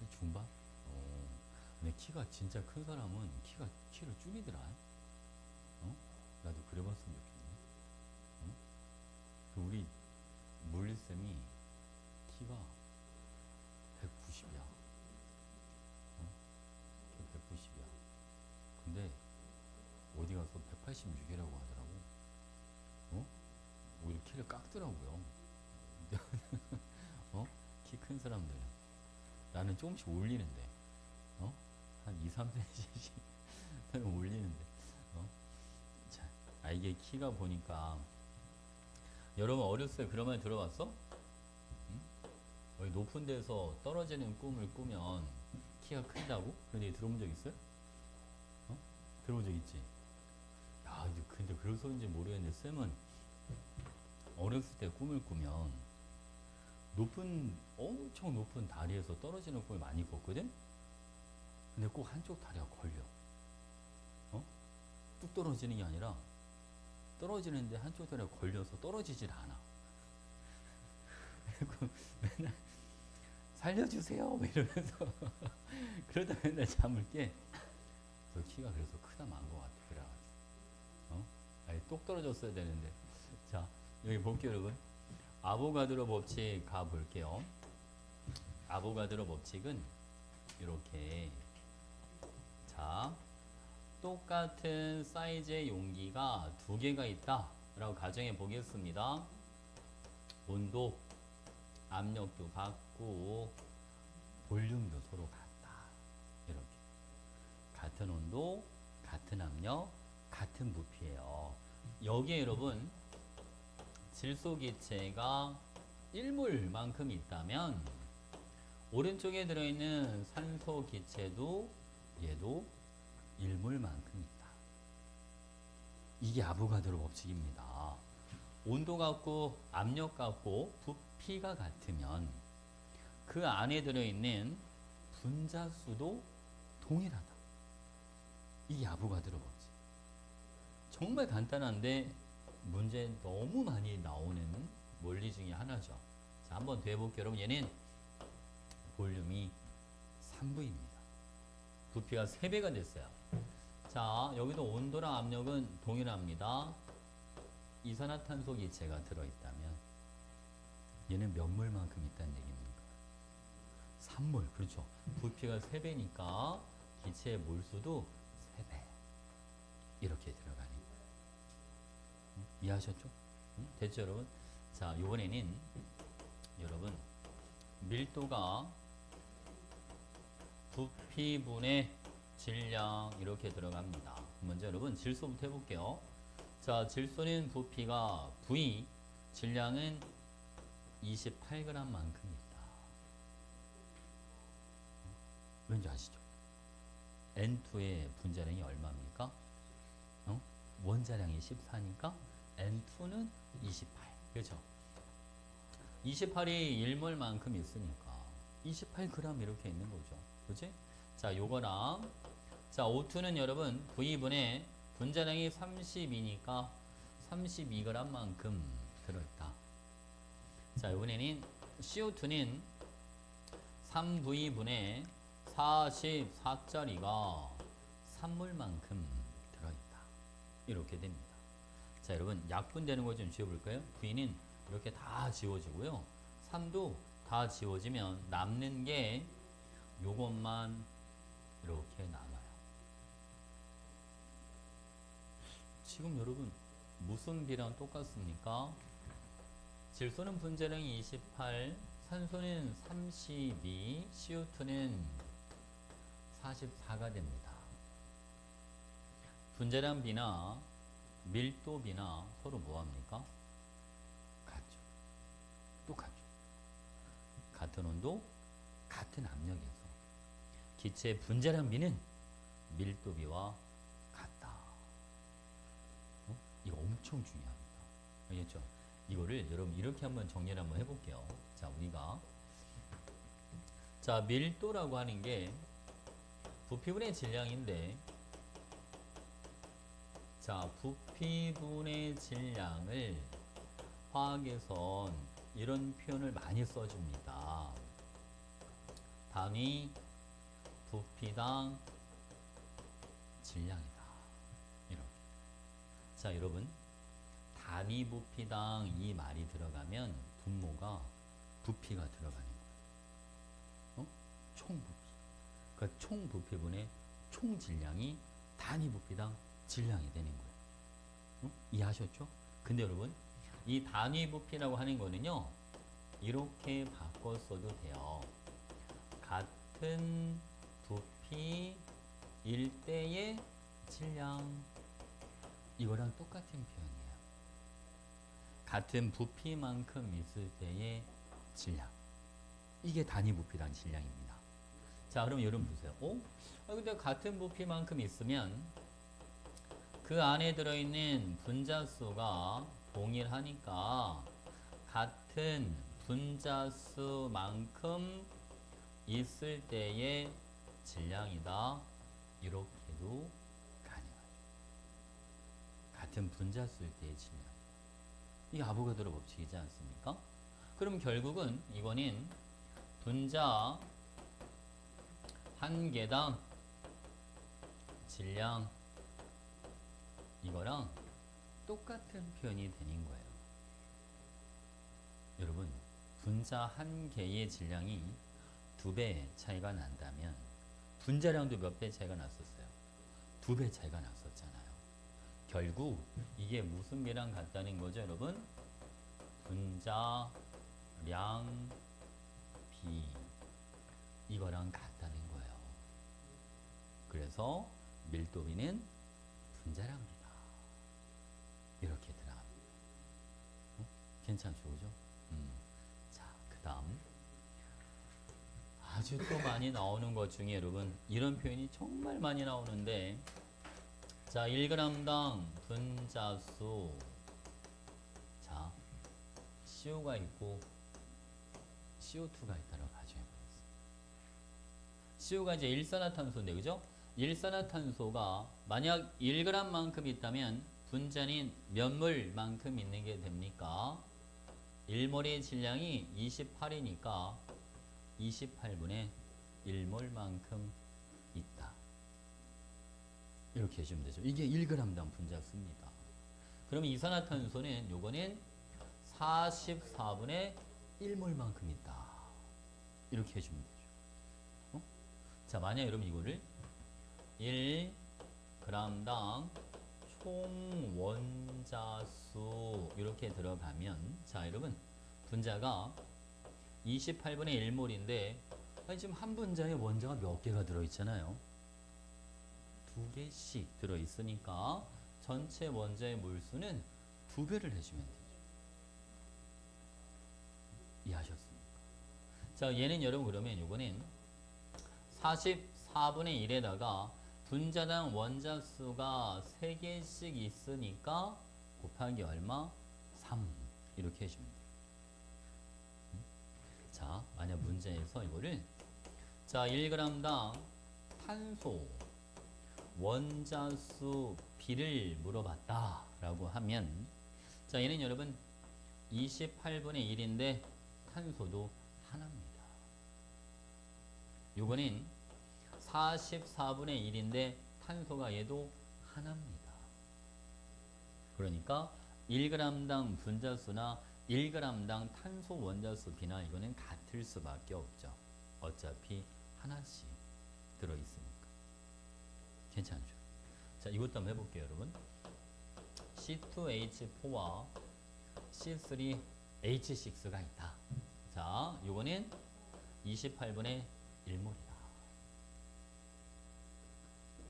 80 중반? 근데 키가 진짜 큰 사람은 키를 줄이더라. 나도 그래봤으면 좋겠네. 그 우리 물리쌤이 키가 190이야. 190이야. 근데 어디 가서 186이라고 하더라고. 오히려 키를 깎더라고요. 키 큰 사람들. 나는 조금씩 올리는데. 한 2, 3cm씩 올리는데. 자, 이게 키가 보니까, 여러분 어렸을 때 그런 말 들어봤어? 응? 여기 높은 데서 떨어지는 꿈을 꾸면 키가 큰다고? 그런 얘기 들어본 적 있어요? 들어본 적 있지? 야, 근데 그럴 소리인지 모르겠는데, 쌤은 어렸을 때 꿈을 꾸면 엄청 높은 다리에서 떨어지는 꿈을 많이 꿨거든? 근데 꼭 한쪽 다리가 걸려. 뚝 떨어지는 게 아니라, 떨어지는데 한쪽 다리가 걸려서 떨어지질 않아. 그리고 맨날 살려주세요 이러면서 그러다 맨날 잠을 깨. 그래서 키가 그래서 크다 만 것 같아. 그래가지고 아니 똑 떨어졌어야 되는데. 자, 여기 볼게요 여러분. 아보가드로 법칙 가볼게요. 아보가드로 법칙은 이렇게, 자, 똑같은 사이즈의 용기가 두 개가 있다 라고 가정해 보겠습니다. 온도, 압력도 같고 볼륨도 서로 같다. 이렇게 같은 온도, 같은 압력, 같은 부피예요. 여기에 여러분 질소기체가 1몰만큼 있다면 오른쪽에 들어있는 산소기체도 얘도 1몰만큼 있다. 이게 아보가드로 법칙입니다. 온도 같고 압력 같고 부피가 같으면 그 안에 들어있는 분자수도 동일하다. 이게 아보가드로 법칙. 정말 간단한데 문제 너무 많이 나오는 원리 중에 하나죠. 자, 한번 더 해볼게요. 여러분, 얘는 볼륨이 3V입니다. 부피가 3배가 됐어요. 자, 여기도 온도랑 압력은 동일합니다. 이산화탄소 기체가 들어있다면 얘는 몇 몰만큼 있다는 얘기입니까? 3몰. 그렇죠. 부피가 3배니까 기체의 몰수도 3배. 이렇게 들어가는 거예요. 이해하셨죠? 됐죠 여러분? 자, 이번에는 여러분 밀도가 부피분의 질량 이렇게 들어갑니다. 먼저 여러분 질소부터 해볼게요. 자, 질소는 부피가 V, 질량은 28g만큼 있다. 왠지 아시죠? N2의 분자량이 얼마입니까? 원자량이 14니까 N2는 28. 그렇죠? 28이 1몰만큼 있으니까 28g 이렇게 있는 거죠. 그렇지? 자, 요거랑 자, O2는 여러분 V분의 분자량이 32니까 32g만큼 들어있다. 자, 이번에는 CO2는 3V분의 44짜리가 3몰만큼 들어있다. 이렇게 됩니다. 자, 여러분 약분되는 거 좀 지워볼까요? V는 이렇게 다 지워지고요. 3도 다 지워지면 남는 게 요것만 이렇게 남아요. 지금 여러분 무슨 B랑 똑같습니까? 질소는 분자량이 28, 산소는 32, CO2는 44가 됩니다. 분자량 B나 밀도 B나 서로 뭐합니까? 같죠. 똑같죠. 같은 온도, 같은 압력에서 기체의 분자량 B는 밀도 B와 같다. 이거 엄청 중요합니다. 알겠죠? 이거를 여러분 이렇게 한번 정리를 한번 해볼게요. 자, 우리가 자, 밀도라고 하는 게 부피분의 질량인데, 자, 부피분의 질량을 화학에선 이런 표현을 많이 써줍니다. 단위 부피당 질량이다. 이렇게. 자, 여러분 단위 부피당 이 말이 들어가면 분모가 부피가 들어가는 거예요. 총 부피. 그러니까 총 부피분의 총 질량이 단위 부피당 질량이 되는 거예요. 이해하셨죠? 근데 여러분 이 단위 부피라고 하는 거는요, 이렇게 바꿔 써도 돼요. 같은 부피일 때의 질량, 이거랑 똑같은 표현이에요. 같은 부피만큼 있을 때의 질량, 이게 단위 부피당 질량입니다. 자, 그럼 여러분 보세요. 근데 같은 부피만큼 있으면 그 안에 들어있는 분자수가 동일하니까 같은 분자수만큼 있을 때의 질량이다. 이렇게도 가능하죠. 같은 분자수일 때의 질량. 이게 아보가드로 법칙이지 않습니까? 그럼 결국은 이거는 분자 한 개당 질량, 이거랑 똑같은 표현이 되는 거예요. 여러분 분자 한 개의 질량이 2배 차이가 난다면 분자량도 몇 배 차이가 났었어요? 2배 차이가 났었잖아요. 결국 이게 무슨 배랑 같다는 거죠, 여러분? 분자량 B, 이거랑 같다는 거예요. 그래서 밀도 B는 분자량이다. 이렇게 들어갑니다. 괜찮죠, 그죠? 자, 그 다음 아주 또 많이 나오는 것 중에 여러분 이런 표현이 정말 많이 나오는데, 자, 1g당 분자수, 자, CO가 있고 CO2가 있다고 가정해보겠습니다. CO가 이제 일산화탄소인데, 그죠? 일산화탄소가 만약 1g만큼 있다면 분자는 몇 몰만큼 있는 게 됩니까? 1몰의 질량이 28이니까 28분의 1몰만큼 있다. 이렇게 해주면 되죠. 이게 1g당 분자수입니다. 그럼 이산화탄소는 요거는 44분의 1몰만큼 있다. 이렇게 해주면 되죠. 자, 만약 여러분 이거를 1g당 총 원자수 이렇게 들어가면, 자, 여러분 분자가 28분의 1몰인데 지금 한 분자에 원자가 몇 개가 들어있잖아요. 2개씩 들어있으니까 전체 원자의 몰수는 2배를 해주면 되죠. 이해하셨습니까? 자, 얘는 여러분 그러면 요거는 44분의 1에다가 분자당 원자수가 3개씩 있으니까 곱하기 얼마? 3 이렇게 해주면 돼요. 자, 만약 문제에서 이거를 자 1g당 탄소 원자수 비를 물어봤다 라고 하면 자 얘는 여러분 28분의 1인데 탄소도 하나입니다. 요거는 44분의 1인데 탄소가 얘도 하나입니다. 그러니까 1g당 분자수나 1g당 탄소 원자수 비나 이거는 같을 수밖에 없죠. 어차피 하나씩 들어있으니까. 괜찮죠? 자, 이것도 한번 해볼게요, 여러분. C2H4와 C3H6가 있다. 자, 요거는 28분의 1몰이다.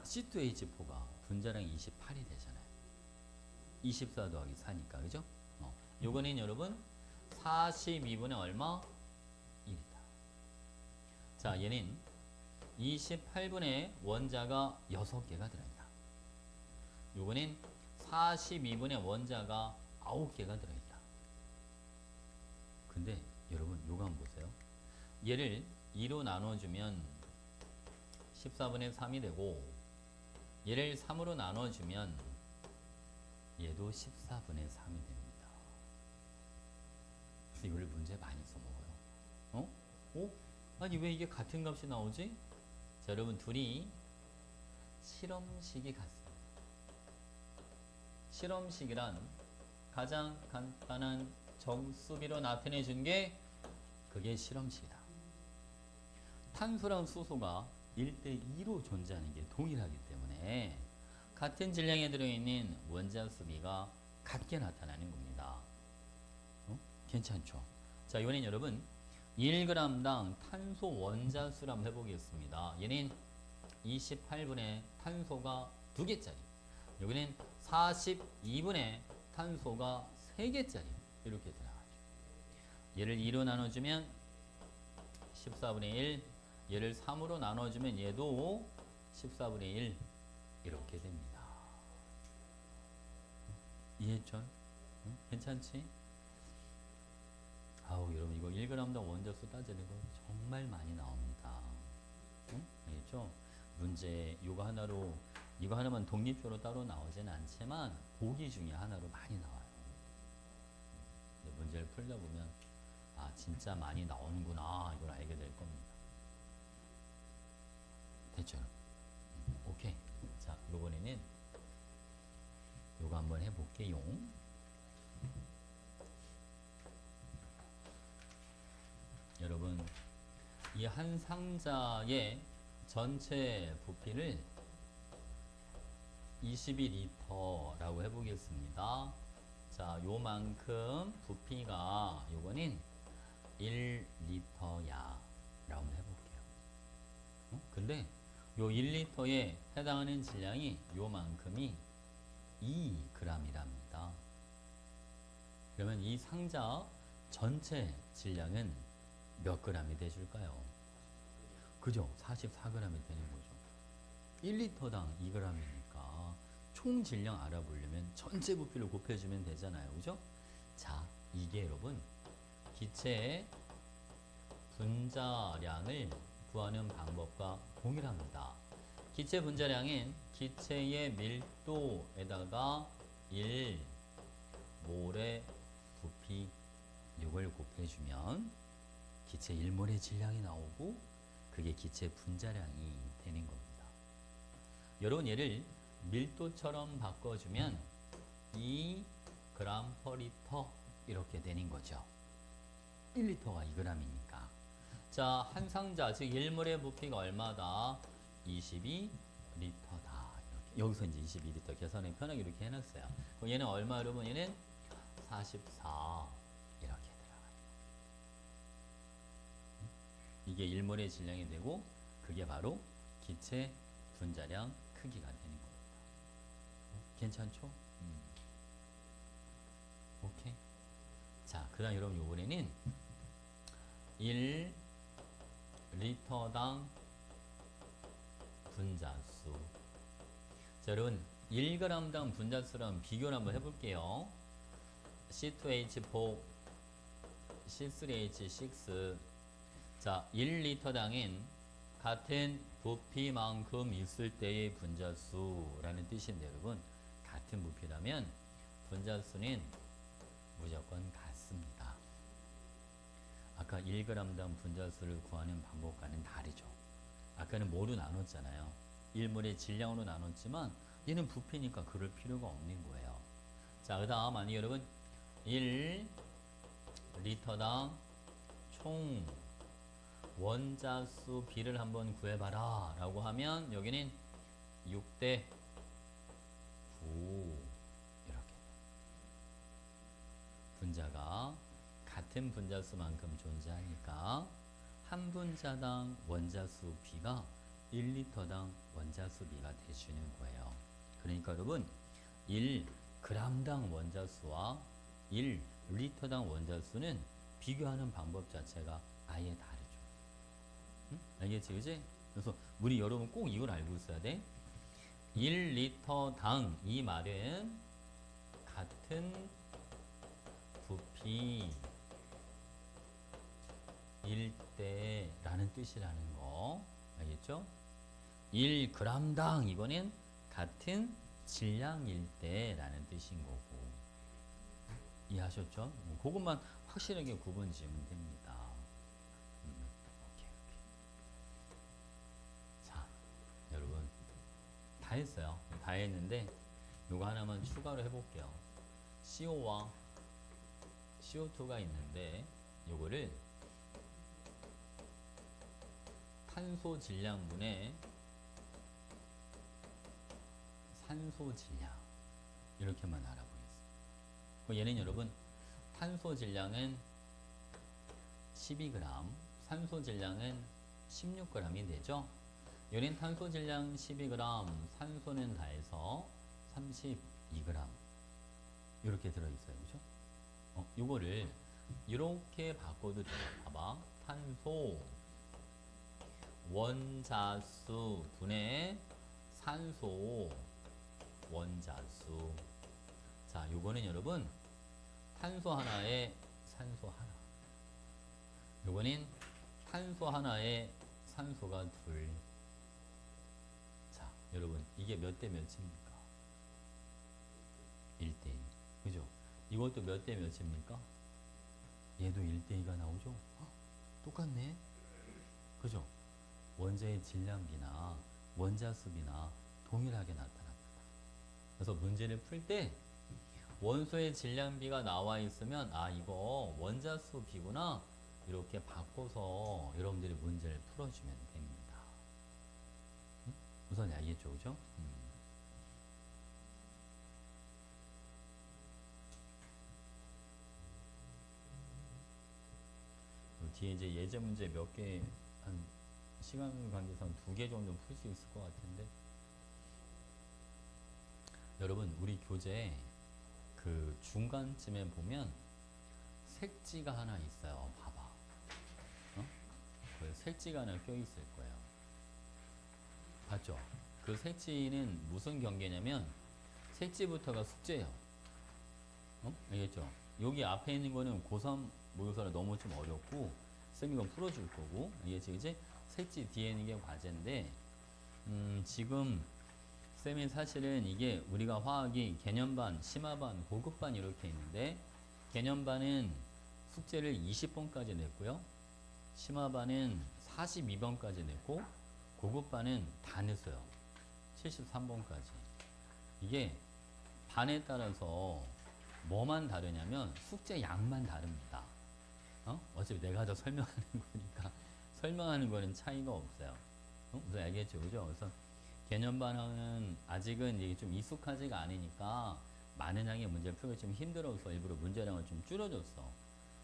C2H4가 분자량 28이 되잖아요. 24 더하기 4니까, 그죠? 요거는 여러분 42분의 얼마? 1이다. 자, 얘는 28분의 원자가 6개가 들어있다. 요거는 42분의 원자가 9개가 들어있다. 근데 여러분 요거 한번 보세요. 얘를 2로 나눠주면 14분의 3이 되고 얘를 3으로 나눠주면 얘도 14분의 3이 됩니다. 이걸 문제 많이 써먹어요. 아니 왜 이게 같은 값이 나오지? 자, 여러분 둘이 실험식이 같습니다. 실험식이란 가장 간단한 정수비로 나타내 준 게 그게 실험식이다. 탄소랑 수소가 1대2로 존재하는 게 동일하기 때문에 같은 질량에 들어있는 원자수비가 같게 나타나는 겁니다. 괜찮죠? 자, 이번엔 여러분 1g당 탄소 원자수를 한번 해보겠습니다. 얘는 28분의 탄소가 2개짜리, 여기는 42분의 탄소가 3개짜리 이렇게 들어가죠. 얘를 2로 나눠주면 14분의 1, 얘를 3으로 나눠주면 얘도 14분의 1 이렇게 됩니다. 이해했죠? 괜찮지? 아우 여러분 이거 1g당 원자수 따지는 거 정말 많이 나옵니다. 알겠죠? 문제 이거 하나로 이거 하나만 독립적으로 따로 나오지는 않지만 보기 중에 하나로 많이 나와요. 문제를 풀다 보면 아 진짜 많이 나오는구나 이걸 알게 될 겁니다. 됐죠? 오케이. 자 이번에는 요거 한번 해볼게요. 여러분 이 한 상자의 전체 부피를 22리터라고 해보겠습니다. 자, 요만큼 부피가 요거는 1리터야 라고 해볼게요. 근데 요 1리터에 해당하는 질량이 요만큼이 2g이랍니다. 그러면 이 상자 전체 질량은 몇 g이 돼줄까요? 그죠? 44g이 되는 거죠. 1리터당 2g이니까 총 질량 알아보려면 전체 부피를 곱해주면 되잖아요. 그죠? 자, 이게 여러분 기체의 분자량을 구하는 방법과 동일합니다. 기체 분자량은 기체의 밀도에다가 1몰의 부피 이걸 곱해주면 기체 1몰의 질량이 나오고 그게 기체 분자량이 되는 겁니다. 여러분 얘를 밀도처럼 바꿔주면 2g/L 이렇게 되는 거죠. 1리터가 2g이니까. 자, 한 상자 즉 1몰의 부피가 얼마다? 22리터다. 이렇게. 여기서 이제 22리터 계산을 편하게 이렇게 해놨어요. 그럼 얘는 얼마 여러분? 얘는 44 이렇게 들어가요. 이게 1몰의 질량이 되고 그게 바로 기체 분자량 크기가 되는 겁니다. 괜찮죠? 오케이. 자, 그 다음 여러분 요번에는 1리터당 분자수. 자, 여러분 1g당 분자수랑 비교를 한번 해볼게요. C2H4, C3H6. 자, 1리터당엔 같은 부피만큼 있을 때의 분자수라는 뜻인데 여러분, 같은 부피라면 분자수는 무조건 같습니다. 아까 1g당 분자수를 구하는 방법과는 다르죠. 아까는 뭐로 나눴잖아요. 1몰의 질량으로 나눴지만 얘는 부피니까 그럴 필요가 없는 거예요. 자, 그 다음 아니 여러분 1리터당 총 원자수 비를 한번 구해봐라 라고 하면 여기는 6대 9 이렇게 분자가 같은 분자수만큼 존재하니까 한 분자당 원자수 비가 1리터당 원자수 비가 되시는 거예요. 그러니까 여러분 1g당 원자수와 1리터당 원자수는 비교하는 방법 자체가 아예 다르죠. 응? 알겠지, 그지? 그래서 우리 여러분 꼭 이걸 알고 있어야 돼. 1리터당 이 말은 같은 부피 일 때라는 뜻이라는 거 알겠죠? 1g당 이거는 같은 질량일 때라는 뜻인 거고 이해하셨죠? 그것만 확실하게 구분 지으면 됩니다. 오케이. 자, 여러분 다 했어요. 다 했는데 요거 하나만 추가로 해볼게요. CO와 CO2가 있는데 요거를 탄소 질량분의 산소 질량 이렇게만 알아보겠습니다. 얘는 여러분 탄소 질량은 12g, 산소 질량은 16g이 되죠. 얘는 탄소 질량 12g, 산소는 다해서 32g 이렇게 들어있어요. 그죠? 요거를 이렇게 바꿔도 돼요. 봐봐. 탄소 원자수 분의 산소 원자수. 자, 요거는 여러분 탄소 하나에 산소 하나. 요거는 탄소 하나에 산소가 둘. 자, 여러분 이게 몇 대 몇입니까? 1대 1. 그죠? 이것도 몇 대 몇입니까? 얘도 1대 2가 나오죠? 똑같네. 그죠? 원자의 질량비나 원자수비나 동일하게 나타납니다. 그래서 문제를 풀 때 원소의 질량비가 나와 있으면 아 이거 원자수 비구나 이렇게 바꿔서 여러분들이 문제를 풀어주면 됩니다. 우선 알겠죠, 그죠? 뒤에 이제 예제 문제 몇 개 한 시간 관계상 2개 정도 풀 수 있을 것 같은데 여러분 우리 교재 그 중간쯤에 보면 색지가 하나 있어요. 봐봐. 그 색지가 하나 껴 있을 거예요. 봤죠? 그 색지는 무슨 경계냐면 색지부터가 숙제예요. 알겠죠? 여기 앞에 있는 거는 고3 모의고사라 너무 좀 어렵고 쌤이 이건 풀어줄 거고 알겠지? 그치? 색지 뒤에 있는 게 과제인데 지금 쌤이 사실은 이게 우리가 화학이 개념반, 심화반, 고급반 이렇게 있는데 개념반은 숙제를 20번까지 냈고요. 심화반은 42번까지 냈고 고급반은 다 냈어요. 73번까지. 이게 반에 따라서 뭐만 다르냐면 숙제 양만 다릅니다. 어차피 내가 더 설명하는 거니까 설명하는 거는 차이가 없어요. 무슨 알겠죠, 그죠? 그래서 개념반은 아직은 이게 좀 익숙하지가 않으니까 많은 양의 문제를 풀기 좀 힘들어서 일부러 문제량을 좀 줄여줬어.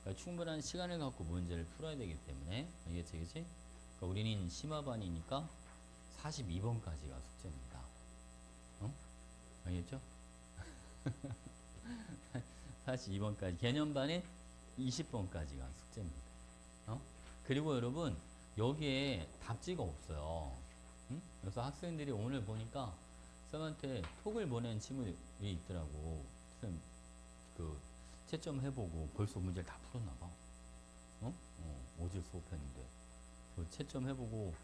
그러니까 충분한 시간을 갖고 문제를 풀어야 되기 때문에 알겠지, 그치? 그러니까 우리는 심화반이니까 42번까지가 숙제입니다. 알겠죠? 42번까지 개념반에 20번까지가 숙제입니다. 그리고 여러분 여기에 답지가 없어요. 응? 그래서 학생들이 오늘 보니까 쌤한테 톡을 보낸 친구들이 있더라고. 쌤, 그, 채점 해보고 벌써 문제를 다 풀었나 봐. 어? 어제 수업했는데. 그 채점 해보고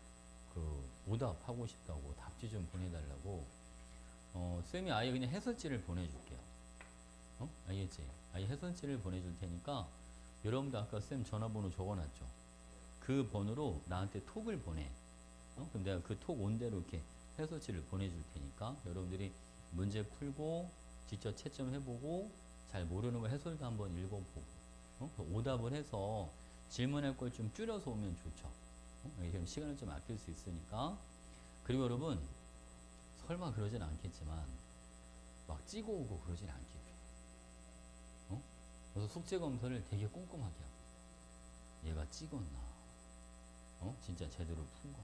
그 오답 하고 싶다고 답지 좀 보내달라고. 쌤이 아예 그냥 해설지를 보내줄게요. 알겠지? 아예 해설지를 보내줄 테니까 여러분도 아까 쌤 전화번호 적어놨죠? 그 번호로 나한테 톡을 보내. 그럼 내가 그 톡 온 대로 이렇게 해설지를 보내줄 테니까 여러분들이 문제 풀고 직접 채점해보고 잘 모르는 거 해설도 한번 읽어보고 그 오답을 해서 질문할 걸 좀 줄여서 오면 좋죠. 그럼 시간을 좀 아낄 수 있으니까. 그리고 여러분 설마 그러진 않겠지만 막 찍어 오고 그러진 않겠죠. 그래서 숙제 검사를 되게 꼼꼼하게 하고 얘가 찍었나 진짜 제대로 푼 거.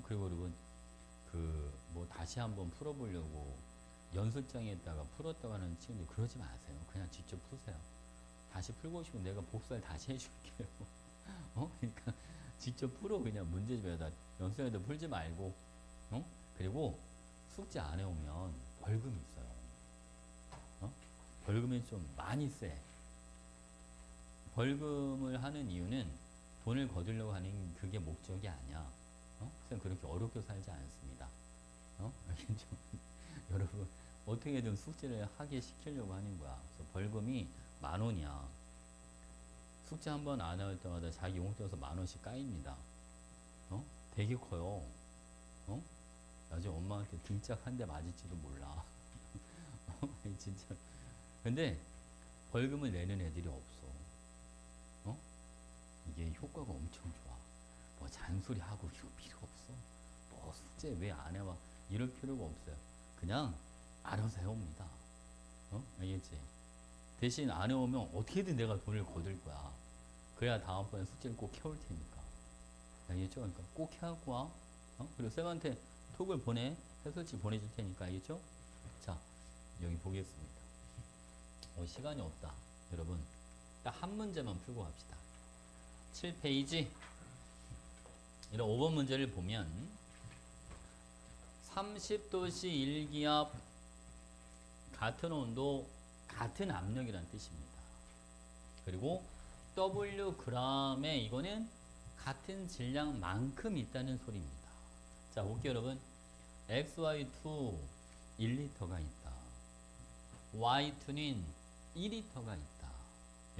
그리고 여러분 그 뭐 다시 한번 풀어보려고 연습장에다가 풀었다고 하는 친구들 그러지 마세요. 그냥 직접 푸세요. 다시 풀고 싶으면 내가 복사를 다시 해줄게요. 그러니까 직접 풀어. 그냥 문제집에다 연습장에다 풀지 말고. 그리고 숙제 안 해오면 벌금이 있어요. 벌금이 좀 많이 세. 벌금을 하는 이유는 돈을 거두려고 하는 그게 목적이 아니야. 쌤 그렇게 어렵게 살지 않습니다. 알겠죠? 여러분 어떻게든 숙제를 하게 시키려고 하는 거야. 그래서 벌금이 10,000원이야. 숙제 한 번 안 할 때마다 자기 용돈에서 10,000원씩 까입니다. 되게 커요. 나중에 엄마한테 등짝 한 대 맞을지도 몰라. 진짜. 근데 벌금을 내는 애들이 없어. 이게 효과가 엄청 좋아. 뭐 잔소리하고 이거 필요 없어. 뭐 숙제 왜 안 해와 이럴 필요가 없어요. 그냥 알아서 해옵니다. 알겠지? 대신 안 해오면 어떻게든 내가 돈을 거둘 거야. 그래야 다음번에 숙제를 꼭 해올 테니까. 알겠죠? 그러니까 꼭 해갖고 와. 그리고 쌤한테 톡을 해설지 보내줄 테니까. 알겠죠? 자, 여기 보겠습니다. 시간이 없다. 여러분, 딱 한 문제만 풀고 갑시다. 7페이지. 이런 5번 문제를 보면 30도씨 일기압 같은 온도 같은 압력이라는 뜻입니다. 그리고 W g에 이거는 같은 질량만큼 있다는 소리입니다. 자, 볼게요 여러분. XY2 1리터가 있다. Y2는 2리터가 있다.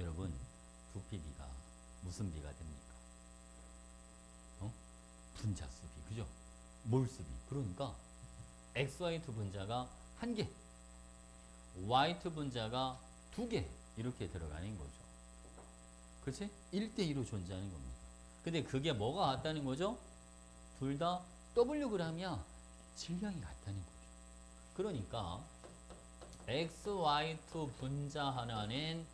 여러분 부피비가 무슨 비가 됩니까? 분자수비, 그죠? 몰수비. 그러니까 XY2 분자가 1개, Y2 분자가 2개 이렇게 들어가는 거죠. 그렇지? 1대2로 존재하는 겁니다. 근데 그게 뭐가 같다는 거죠? 둘 다 Wg이야. 질량이 같다는 거죠. 그러니까 XY2 분자 하나는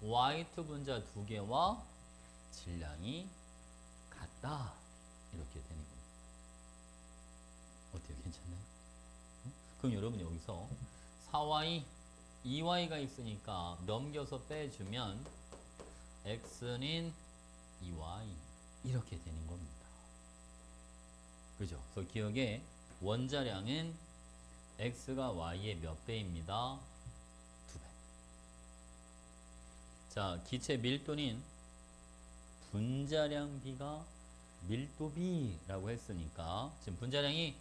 Y2 분자 2개와 질량이 같다. 이렇게 되는 겁니다. 어때요? 괜찮나요? 그럼 여러분 여기서 4Y, 2Y가 있으니까 넘겨서 빼주면 X는 2Y 이렇게 되는 겁니다. 그죠? 그래서 기억에 원자량은 X가 Y의 몇 배입니다? 2배. 자, 기체 밀도는 분자량 B가 밀도 B라고 했으니까 지금 분자량이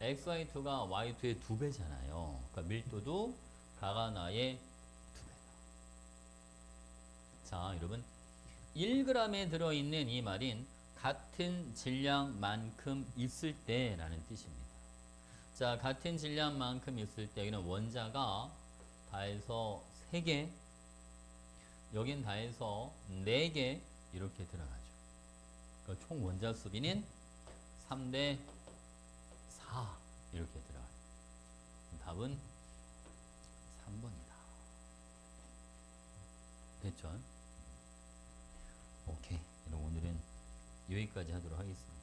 XY2가 Y2의 2배잖아요. 그러니까 밀도도 가가 나의 2배다. 자, 여러분 1g에 들어있는 이 말인 같은 질량만큼 있을 때 라는 뜻입니다. 자, 같은 질량만큼 있을 때 여기는 원자가 다해서 3개, 여긴 다해서 4개 이렇게 들어가죠. 그러니까 총 원자 수비는 3대 4 이렇게 들어가요. 답은 3번이다. 됐죠? 오케이. 그럼 오늘은 여기까지 하도록 하겠습니다.